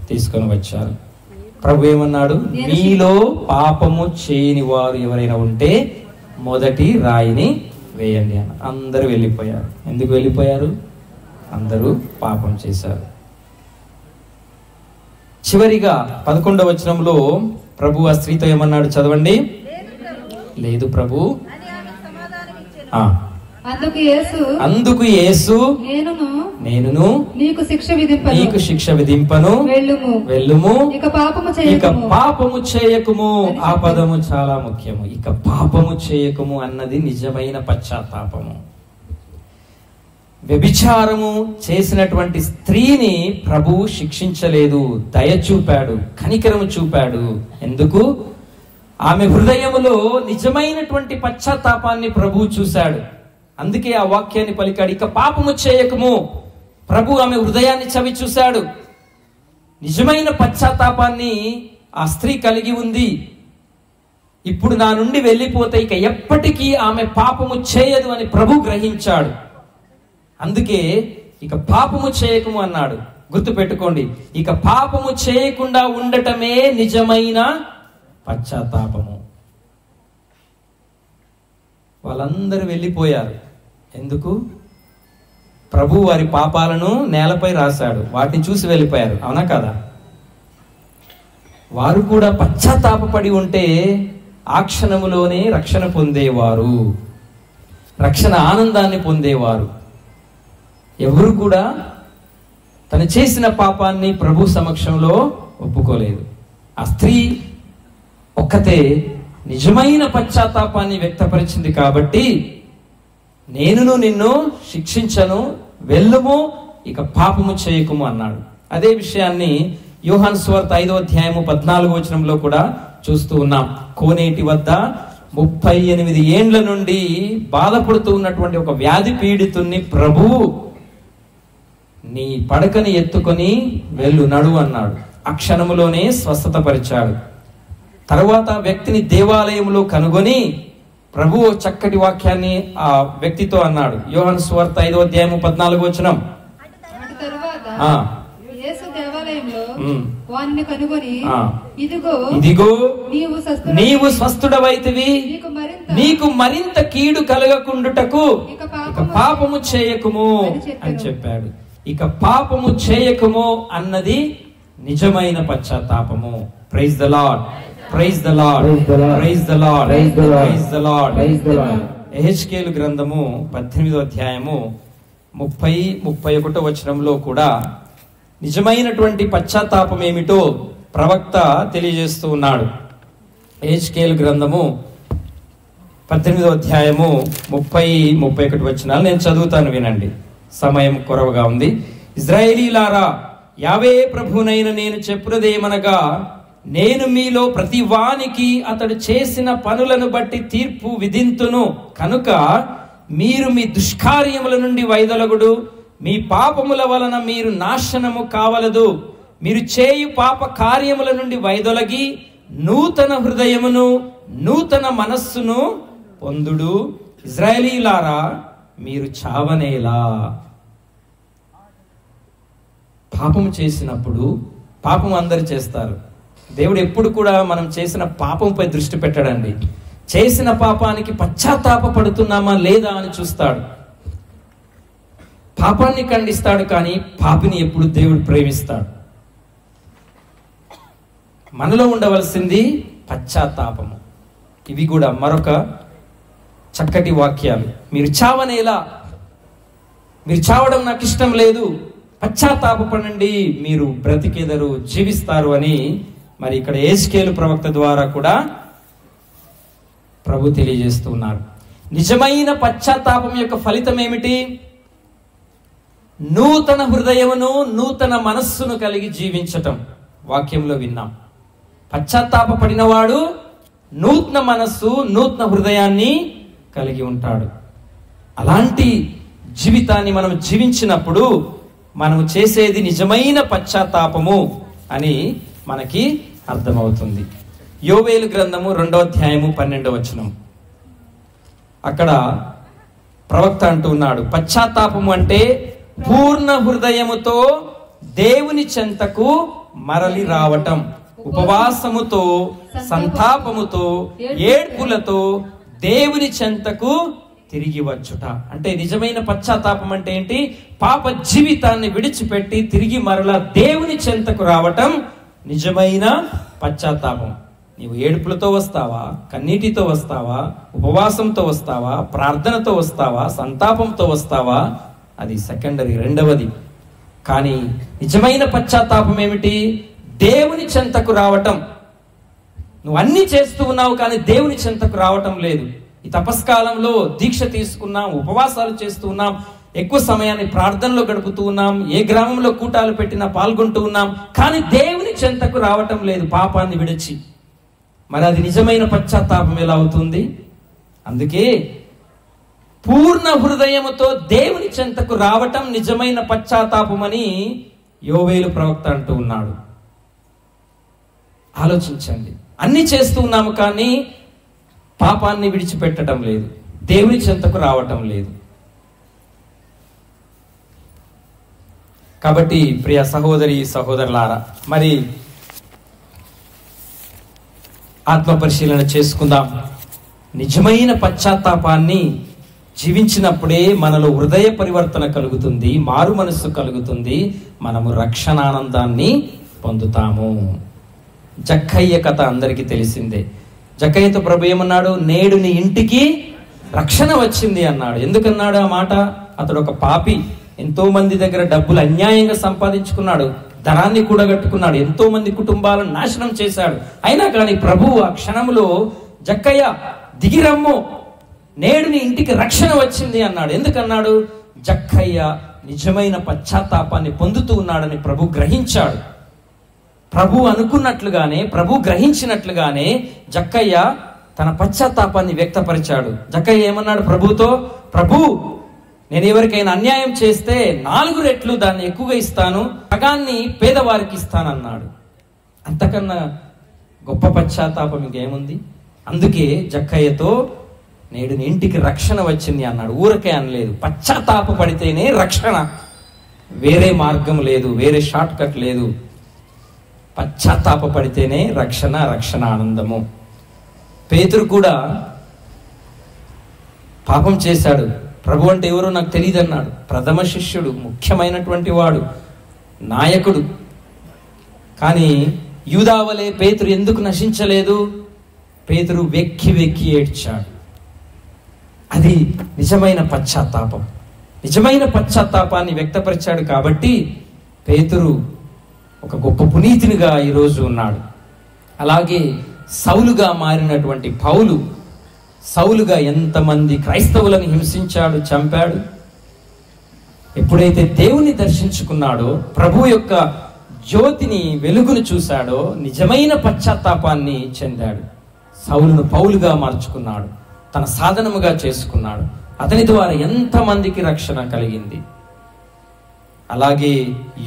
Speaker 1: తీసుకొని వచ్చారు. ప్రభు ఏమన్నాడు? మీలో పాపము చేయని వారు ఎవరైనా ఉంటే మొదటి రాయిని వేయండి అని. అందరూ వెళ్ళిపోయారు. ఎందుకు వెళ్ళిపోయారు? అందరూ పాపం చేశారు. చివరిగా 11వ వచనంలో ప్రభు ఆ స్త్రీతో ఏమన్నాడు? చదవండి. లేదు ప్రభు. అందుకు యేసు నేనును నీకు శిక్ష విధింపను, వెళ్ళుము, ఇక పాపము చేయకుము. ఆ పదము చాలా ముఖ్యము. ఇక పాపము చేయకుము అన్నది నిజమైన పశ్చాత్తాపము. వ్యభిచారము చేసినటువంటి స్త్రీని ప్రభువు శిక్షించలేదు, దయ చూపాడు, కనికరము చూపాడు. ఎందుకు? ఆమె హృదయములో నిజమైనటువంటి పశ్చాత్తాపాన్ని ప్రభువు చూశాడు. అందుకే ఆ వాక్యాన్ని పలికాడు, ఇక పాపము చేయకము. ప్రభు ఆమె హృదయాన్ని చవి చూశాడు. నిజమైన పశ్చాత్తాపాన్ని ఆ స్త్రీ కలిగి ఉంది. ఇప్పుడు నా నుండి వెళ్ళిపోతే ఇక ఎప్పటికీ ఆమె పాపము చేయదు అని ప్రభు గ్రహించాడు. అందుకే ఇక పాపము చేయకము అన్నాడు. గుర్తుపెట్టుకోండి, ఇక పాపము చేయకుండా ఉండటమే నిజమైన పశ్చాత్తాపము. వాళ్ళందరూ వెళ్ళిపోయారు. ఎందుకు? ప్రభు వారి పాపాలను నేలపై రాశాడు, వాటిని చూసి వెళ్ళిపోయారు. అవునా కదా? వారు కూడా పశ్చాత్తాపపడి ఉంటే ఆ క్షణములోనే రక్షణ పొందేవారు, రక్షణ ఆనందాన్ని పొందేవారు. ఎవరు కూడా తను చేసిన పాపాన్ని ప్రభు సమక్షంలో ఒప్పుకోలేదు. ఆ స్త్రీ ఒక్కతే నిజమైన పశ్చాత్తాపాన్ని వ్యక్తపరిచింది. కాబట్టి నేనును నిన్ను శిక్షించను, వెళ్ళుము, ఇక పాపము చేయకుము అన్నాడు. అదే విషయాన్ని యోహాను సువార్త 5వ అధ్యాయము 14వ వచనంలో కూడా చూస్తూ ఉన్నాం. కోనేటి వద్ద 38 ఏండ్ల నుండి బాధపడుతూ ఉన్నటువంటి ఒక వ్యాధి పీడితుణ్ణి ప్రభువు నీ పడకని ఎత్తుకొని వెళ్ళు, నడు అన్నాడు. ఆ క్షణములోనే స్వస్థత పరిచాడు. తరువాత వ్యక్తిని దేవాలయంలో కనుగొని ప్రభువు చక్కటి వాక్యాన్ని ఆ వ్యక్తితో అన్నాడు. యోహాను సువార్త 5వ అధ్యాయము 14వ వచనం, ఇదిగో నీవు స్వస్థుడవైతివి, నీకు మరింత కీడు కలగకుండుటకు ఇక పాపము చేయకుము అని చెప్పాడు. ఇక పాపము చేయకుము అన్నది నిజమైన పశ్చాత్తాపము. Praise the lord, praise the lord, praise the lord, praise the lord. యెహెజ్కేలు గ్రంథము 18వ అధ్యాయము 30-31 వచనంలో కూడా నిజమైనటువంటి పశ్చాత్తాపం ఏమిటో ప్రవక్త తెలియజేస్తూ ఉన్నాడు. హెజ్కేలు గ్రంథము 18వ అధ్యాయము 30-31 వచనాలు నేను చదువుతాను, వినండి, సమయం కొరవగా ఉంది. ఇశ్రాయేలీలారా, యావే ప్రభువునైన నేను చెప్పునదేమనగా, నేను మీలో ప్రతి వానికి అతడు చేసిన పనులను బట్టి తీర్పు విధింతును. కనుక మీరు మీ దుష్కార్యముల నుండి వైదొలగుడు, మీ పాపముల వలన మీరు నాశనము కావలదు. మీరు చేయు పాప కార్యముల నుండి వైదొలగి నూతన హృదయమును నూతన మనస్సును పొందుడు. ఇశ్రాయేలీలారా, మీరు చావనేలా. పాపం చేసినప్పుడు, పాపం అందరు చేస్తారు, దేవుడు ఎప్పుడు కూడా మనం చేసిన పాపంపై దృష్టి పెట్టడండి. చేసిన పాపానికి పశ్చాత్తాప పడుతున్నామా లేదా అని చూస్తాడు. పాపాన్ని ఖండిస్తాడు, కానీ పాపిని ఎప్పుడు దేవుడు ప్రేమిస్తాడు. మనలో ఉండవలసింది పశ్చాత్తాపము. ఇవి కూడా మరొక చక్కటి వాక్యాలు. మీరు చావనేలా, మీరు చావడం నాకు ఇష్టం లేదు, పశ్చాత్తాపపడండి, మీరు బ్రతికెదరు, జీవిస్తారు అని మరి ఇక్కడ హెజ్కేలు ప్రవక్త ద్వారా కూడా ప్రభు తెలియజేస్తున్నారు. నిజమైన పశ్చాత్తాపం యొక్క ఫలితం ఏమిటి? నూతన హృదయమును నూతన మనస్సును కలిగి జీవించటం. వాక్యంలో విన్నాం. పశ్చాత్తాపడినవాడు నూతన మనస్సు, నూతన హృదయాన్ని కలిగి ఉంటాడు. అలాంటి జీవితాన్ని మనం జీవించినప్పుడు మనము చేసేది నిజమైన పశ్చాత్తాపము అని మనకి అర్థమవుతుంది. యోవేలు గ్రంథము 2వ అధ్యాయము 12వ వచనం, అక్కడ ప్రవక్త అంటున్నాడు, పశ్చాత్తాపము అంటే పూర్ణ హృదయముతో దేవుని చెంతకు మరలి రావటం, ఉపవాసముతో, సంతాపముతో, ఏడ్పులతో దేవుని చెంతకు తిరిగి వచ్చుట. అంటే నిజమైన పశ్చాత్తాపం అంటే ఏంటి? పాప జీవితాన్ని విడిచిపెట్టి తిరిగి మరలా దేవుని చెంతకు రావటం నిజమైన పశ్చాత్తాపం. నీవు ఏడుపులతో వస్తావా, కన్నీటితో వస్తావా, ఉపవాసంతో వస్తావా, ప్రార్థనతో వస్తావా, సంతాపంతో వస్తావా, అది సెకండరీ, రెండవది. కానీ నిజమైన పశ్చాత్తాపం ఏమిటి? దేవుని చెంతకు రావటం. నువ్వు అన్ని చేస్తూ ఉన్నావు, కానీ దేవుని చెంతకు రావటం లేదు. ఈ తపస్కాలంలో దీక్ష తీసుకున్నాం, ఉపవాసాలు చేస్తూ ఉన్నాం, ఎక్కువ సమయాన్ని ప్రార్థనలో గడుపుతూ ఉన్నాం, ఏ గ్రామంలో కూటాలు పెట్టినా పాల్గొంటూ ఉన్నాం, కానీ దేవుని చెంతకు రావటం లేదు, పాపాన్ని విడిచి. మరి అది నిజమైన పశ్చాత్తాపం ఎలా అవుతుంది? అందుకే పూర్ణ హృదయముతో దేవుని చెంతకు రావటం నిజమైన పశ్చాత్తాపమని యోవేలు ప్రవక్త అంటూ ఉన్నాడు. ఆలోచించండి. అన్ని చేస్తూ ఉన్నాము, కానీ పాపాన్ని విడిచిపెట్టడం లేదు, దేవుని చెంతకు రావటం లేదు. కాబట్టి ప్రియ సహోదరి సహోదరులారా, మరి ఆత్మ పరిశీలన చేసుకుందాం. నిజమైన పశ్చాత్తాపాన్ని జీవించినప్పుడే మనలో హృదయ పరివర్తన కలుగుతుంది, మారు మనస్సు కలుగుతుంది, మనము రక్షణానందాన్ని పొందుతాము. జక్కయ్య కథ అందరికీ తెలిసిందే. జక్కయ్యతో ప్రభు ఏమన్నాడు? నేడు నీ ఇంటికి రక్షణ వచ్చింది అన్నాడు. ఎందుకన్నాడు ఆ మాట? అతడు ఒక పాపి, ఎంతో మంది దగ్గర డబ్బులు అన్యాయంగా సంపాదించుకున్నాడు, ధనాన్ని కూడగట్టుకున్నాడు, ఎంతో మంది కుటుంబాలను నాశనం చేశాడు. అయినా కానీ ప్రభువు ఆ క్షణంలో జక్కయ్య దిగిరమ్ము, నేడు నీ ఇంటికి రక్షణ వచ్చింది అన్నాడు. ఎందుకన్నాడు? జక్కయ్య నిజమైన పశ్చాత్తాపాన్ని పొందుతూ ఉన్నాడని ప్రభు గ్రహించాడు. ప్రభు అనుకున్నట్లుగానే, ప్రభు గ్రహించినట్లుగానే జక్కయ్య తన పశ్చాత్తాపాన్ని వ్యక్తపరిచాడు. జక్కయ్య ఏమన్నాడు ప్రభుతో? ప్రభు, నేను ఎవరికైనా అన్యాయం చేస్తే 4 రెట్లు దాన్ని ఎక్కువగా ఇస్తాను, సగాన్ని పేదవారికి ఇస్తానన్నాడు. అంతకన్నా గొప్ప పశ్చాత్తాపం ఇంకేముంది? అందుకే జక్కయ్యతో నేడు నీ ఇంటికి రక్షణ వచ్చింది అన్నాడు. ఊరకే అనలేదు. పశ్చాత్తాప పడితేనే రక్షణ, వేరే మార్గం లేదు, వేరే షార్ట్ కట్ లేదు. పశ్చాత్తాప పడితేనే రక్షణ, రక్షణ ఆనందము. పేతురు కూడా పాపం చేశాడు. ప్రభు అంటే ఎవరో నాకు తెలియదు అన్నాడు. ప్రథమ శిష్యుడు, ముఖ్యమైనటువంటి వాడు, నాయకుడు. కానీ యూదావలే పేతురు ఎందుకు నశించలేదు? పేతురు వెక్కి వెక్కి ఏడ్చాడు. అది నిజమైన పశ్చాత్తాపం. నిజమైన పశ్చాత్తాపాన్ని వ్యక్తపరిచాడు కాబట్టి పేతురు ఒక గొప్ప పునీతునిగా ఈరోజు ఉన్నాడు. అలాగే సౌలుగా మారినటువంటి పౌలు, సౌలుగా ఎంతమంది క్రైస్తవులను హింసించాడు, చంపాడు. ఎప్పుడైతే దేవుని దర్శించుకున్నాడో, ప్రభు యొక్క జ్యోతిని, వెలుగును చూశాడో, నిజమైన పశ్చాత్తాపాన్ని చెందాడు. సౌలును పౌలుగా మార్చుకున్నాడు, తన సాధనముగా చేసుకున్నాడు. అతని ద్వారా ఎంతమందికి రక్షణ కలిగింది. అలాగే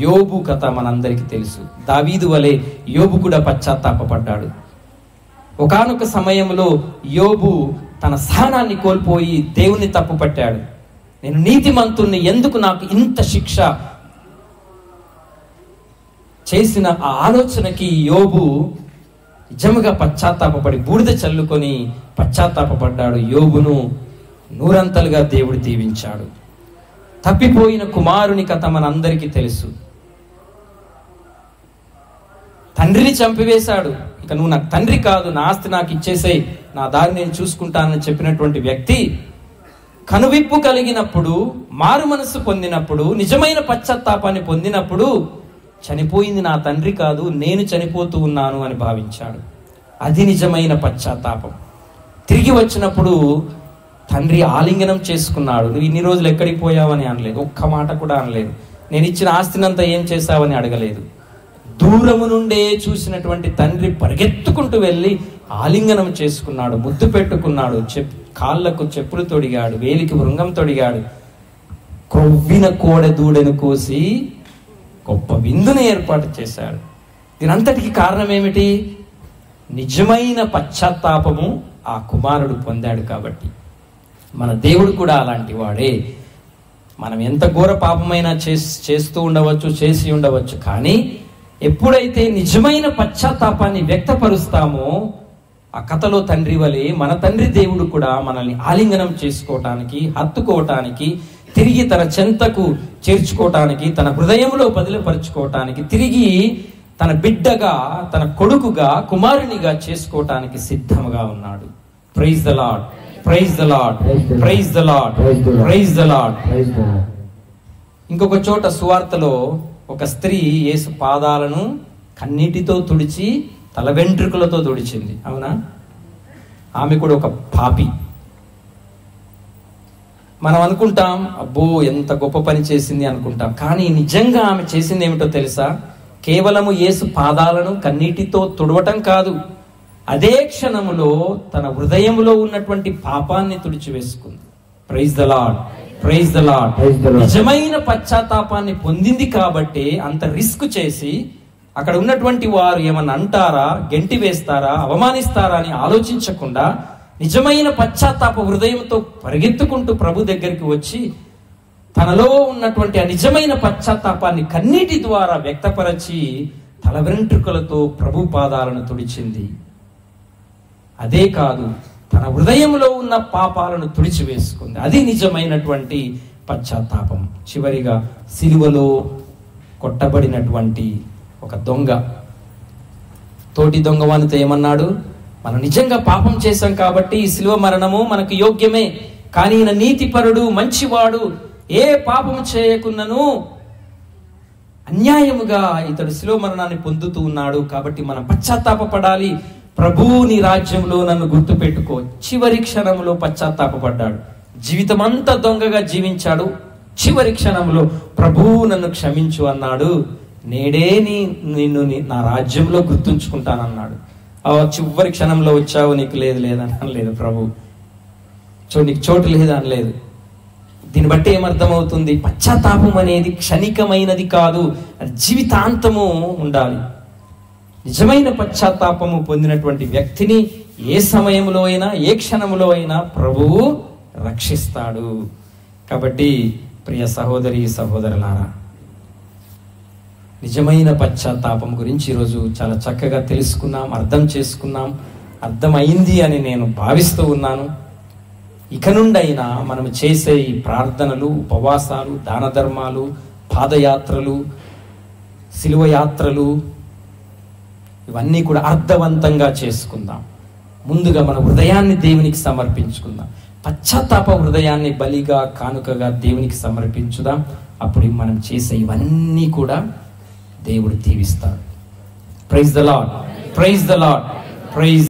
Speaker 1: యోబు కథ మనందరికీ తెలుసు. దావీదు వలె యోబు కూడా పశ్చాత్తాపపడ్డాడు. ఒకానొక సమయంలో యోబు తన సహనాన్ని కోల్పోయి దేవుని తప్పుపట్టాడు. నేను నీతిమంతుణ్ణి, ఎందుకు నాకు ఇంత శిక్ష చేసిన ఆ ఆలోచనకి యోబు నిజముగా పశ్చాత్తాపపడి బూడిద చల్లుకొని పశ్చాత్తాపపడ్డాడు. యోబును నూరంతలుగా దేవుడు దీవించాడు. తప్పిపోయిన కుమారుని కథ మనందరికీ తెలుసు. తండ్రిని చంపివేశాడు. ఇక నువ్వు నాకు తండ్రి కాదు, నా ఆస్తి నాకు ఇచ్చేసేయ్, నా దారి నేను చూసుకుంటానని చెప్పినటువంటి వ్యక్తి కనువిప్పు కలిగినప్పుడు, మారు మనస్సు పొందినప్పుడు, నిజమైన పశ్చాత్తాపాన్ని పొందినప్పుడు చనిపోయింది నా తండ్రి కాదు, నేను చనిపోతూ ఉన్నాను అని భావించాడు. అది నిజమైన పశ్చాత్తాపం. తిరిగి వచ్చినప్పుడు తండ్రి ఆలింగనం చేసుకున్నాడు. నువ్వు ఇన్ని రోజులు ఎక్కడికి పోయావని అనలేదు, ఒక్క మాట కూడా అనలేదు. నేను ఇచ్చిన ఆస్తినంతా ఏం చేశావని అడగలేదు. దూరము నుండే చూసినటువంటి తండ్రి పరిగెత్తుకుంటూ వెళ్ళి ఆలింగనం చేసుకున్నాడు, ముద్దు పెట్టుకున్నాడు, కాళ్ళకు చెప్పులు తొడిగాడు, వేలికి వృంగం తొడిగాడు. కొవ్విన కోడె దూడను కోసి గొప్ప విందుని ఏర్పాటు చేశాడు. దీనంతటికి కారణం ఏమిటి? నిజమైన పశ్చాత్తాపము ఆ కుమారుడు పొందాడు. కాబట్టి మన దేవుడు కూడా అలాంటి వాడే. మనం ఎంత ఘోర పాపమైనా చేస్తూ ఉండవచ్చు, చేసి ఉండవచ్చు, కానీ ఎప్పుడైతే నిజమైన పశ్చాత్తాపాన్ని వ్యక్తపరుస్తామో, ఆ కథలో తండ్రి వలె మన తండ్రి దేవుడు కూడా మనల్ని ఆలింగనం చేసుకోవటానికి, హత్తుకోవటానికి, తిరిగి తన చెంతకు చేర్చుకోవటానికి, తన హృదయంలో బదిలీపరుచుకోవటానికి, తిరిగి తన బిడ్డగా, తన కొడుకుగా, కుమారునిగా చేసుకోవటానికి సిద్ధముగా ఉన్నాడు. Praise the lord, praise the lord, praise the lord, praise the Lord. ఇంకొక చోట సువార్తలో ఒక స్త్రీ యేసు పాదాలను కన్నీటితో తుడిచి తల వెంట్రుకలతో తుడిచింది. అవునా? ఆమె కూడా ఒక పాపి. మనం అనుకుంటాం, అబ్బో ఎంత గొప్ప పని చేసింది అనుకుంటాం, కానీ నిజంగా ఆమె చేసింది ఏమిటో తెలుసా? కేవలము యేసు పాదాలను కన్నీటితో తుడవటం కాదు, అదే క్షణములో తన హృదయంలో ఉన్నటువంటి పాపాన్ని తుడిచివేసుకుంది. Praise the lord, praise the lord. నిజమైన పశ్చాత్తాపాన్ని పొందింది కాబట్టి అంత రిస్క్ చేసి అక్కడ ఉన్నటువంటి వారు ఏమన్నా అంటారా, గెంటి వేస్తారా, అవమానిస్తారా అని ఆలోచించకుండా నిజమైన పశ్చాత్తాప హృదయంతో పరిగెత్తుకుంటూ ప్రభు దగ్గరికి వచ్చి తనలో ఉన్నటువంటి ఆ నిజమైన పశ్చాత్తాపాన్ని కన్నీటి ద్వారా వ్యక్తపరచి తల వెంట్రుకలతో ప్రభు పాదాలను తుడిచింది. అదే కాదు, తన హృదయంలో ఉన్న పాపాలను తుడిచివేసుకుంది. అది నిజమైనటువంటి పశ్చాత్తాపం. చివరిగా సిలువలో కొట్టబడినటువంటి ఒక దొంగ తోటి దొంగవానితో ఏమన్నాడు? మనం నిజంగా పాపం చేశాం కాబట్టి ఈ సిలువ మరణము మనకు యోగ్యమే, కానీ ఈయన నీతిపరుడు, మంచివాడు, ఏ పాపము చేయకున్నను అన్యాయముగా ఇతడు సిలువ మరణాన్ని పొందుతూ ఉన్నాడు, కాబట్టి మనం పశ్చాత్తాపపడాలి. ప్రభు నీ రాజ్యంలో నన్ను గుర్తు పెట్టుకో. చివరి క్షణంలో పశ్చాత్తాపపడ్డాడు. జీవితం అంతా దొంగగా జీవించాడు. చివరి క్షణంలో ప్రభు నన్ను క్షమించు అన్నాడు. నేడే నిన్ను నా రాజ్యంలో గుర్తుంచుకుంటానన్నాడు. చివరి క్షణంలో వచ్చావు, నీకు లేదు లేదని అనలేదు ప్రభు. నీకు చోటు లేదు అనలేదు. దీన్ని బట్టి ఏమర్థమవుతుంది? పశ్చాత్తాపం అనేది క్షణికమైనది కాదు, అది జీవితాంతము ఉండాలి. నిజమైన పశ్చాత్తాపము పొందినటువంటి వ్యక్తిని ఏ సమయంలో అయినా, ఏ క్షణంలో అయినా ప్రభువు రక్షిస్తాడు. కాబట్టి ప్రియ సహోదరి సహోదరులారా, నిజమైన పశ్చాత్తాపం గురించి ఈరోజు చాలా చక్కగా తెలుసుకున్నాం, అర్థం చేసుకున్నాం, అర్థమైంది అని నేను భావిస్తూ ఉన్నాను. ఇక నుండైనా మనం చేసే ఈ ప్రార్థనలు, ఉపవాసాలు, దాన ధర్మాలు, పాదయాత్రలు, శిలువ యాత్రలు, ఇవన్నీ కూడా అర్థవంతంగా చేసుకుందాం. ముందుగా మన హృదయాన్ని దేవునికి సమర్పించుకుందాం. పశ్చాత్తాప హృదయాన్ని బలిగా కానుకగా దేవునికి సమర్పించుదాం. అప్పుడు మనం చేసే ఇవన్నీ కూడా దేవుడు దీవిస్తాడు. Praise the lord, praise the lord, praise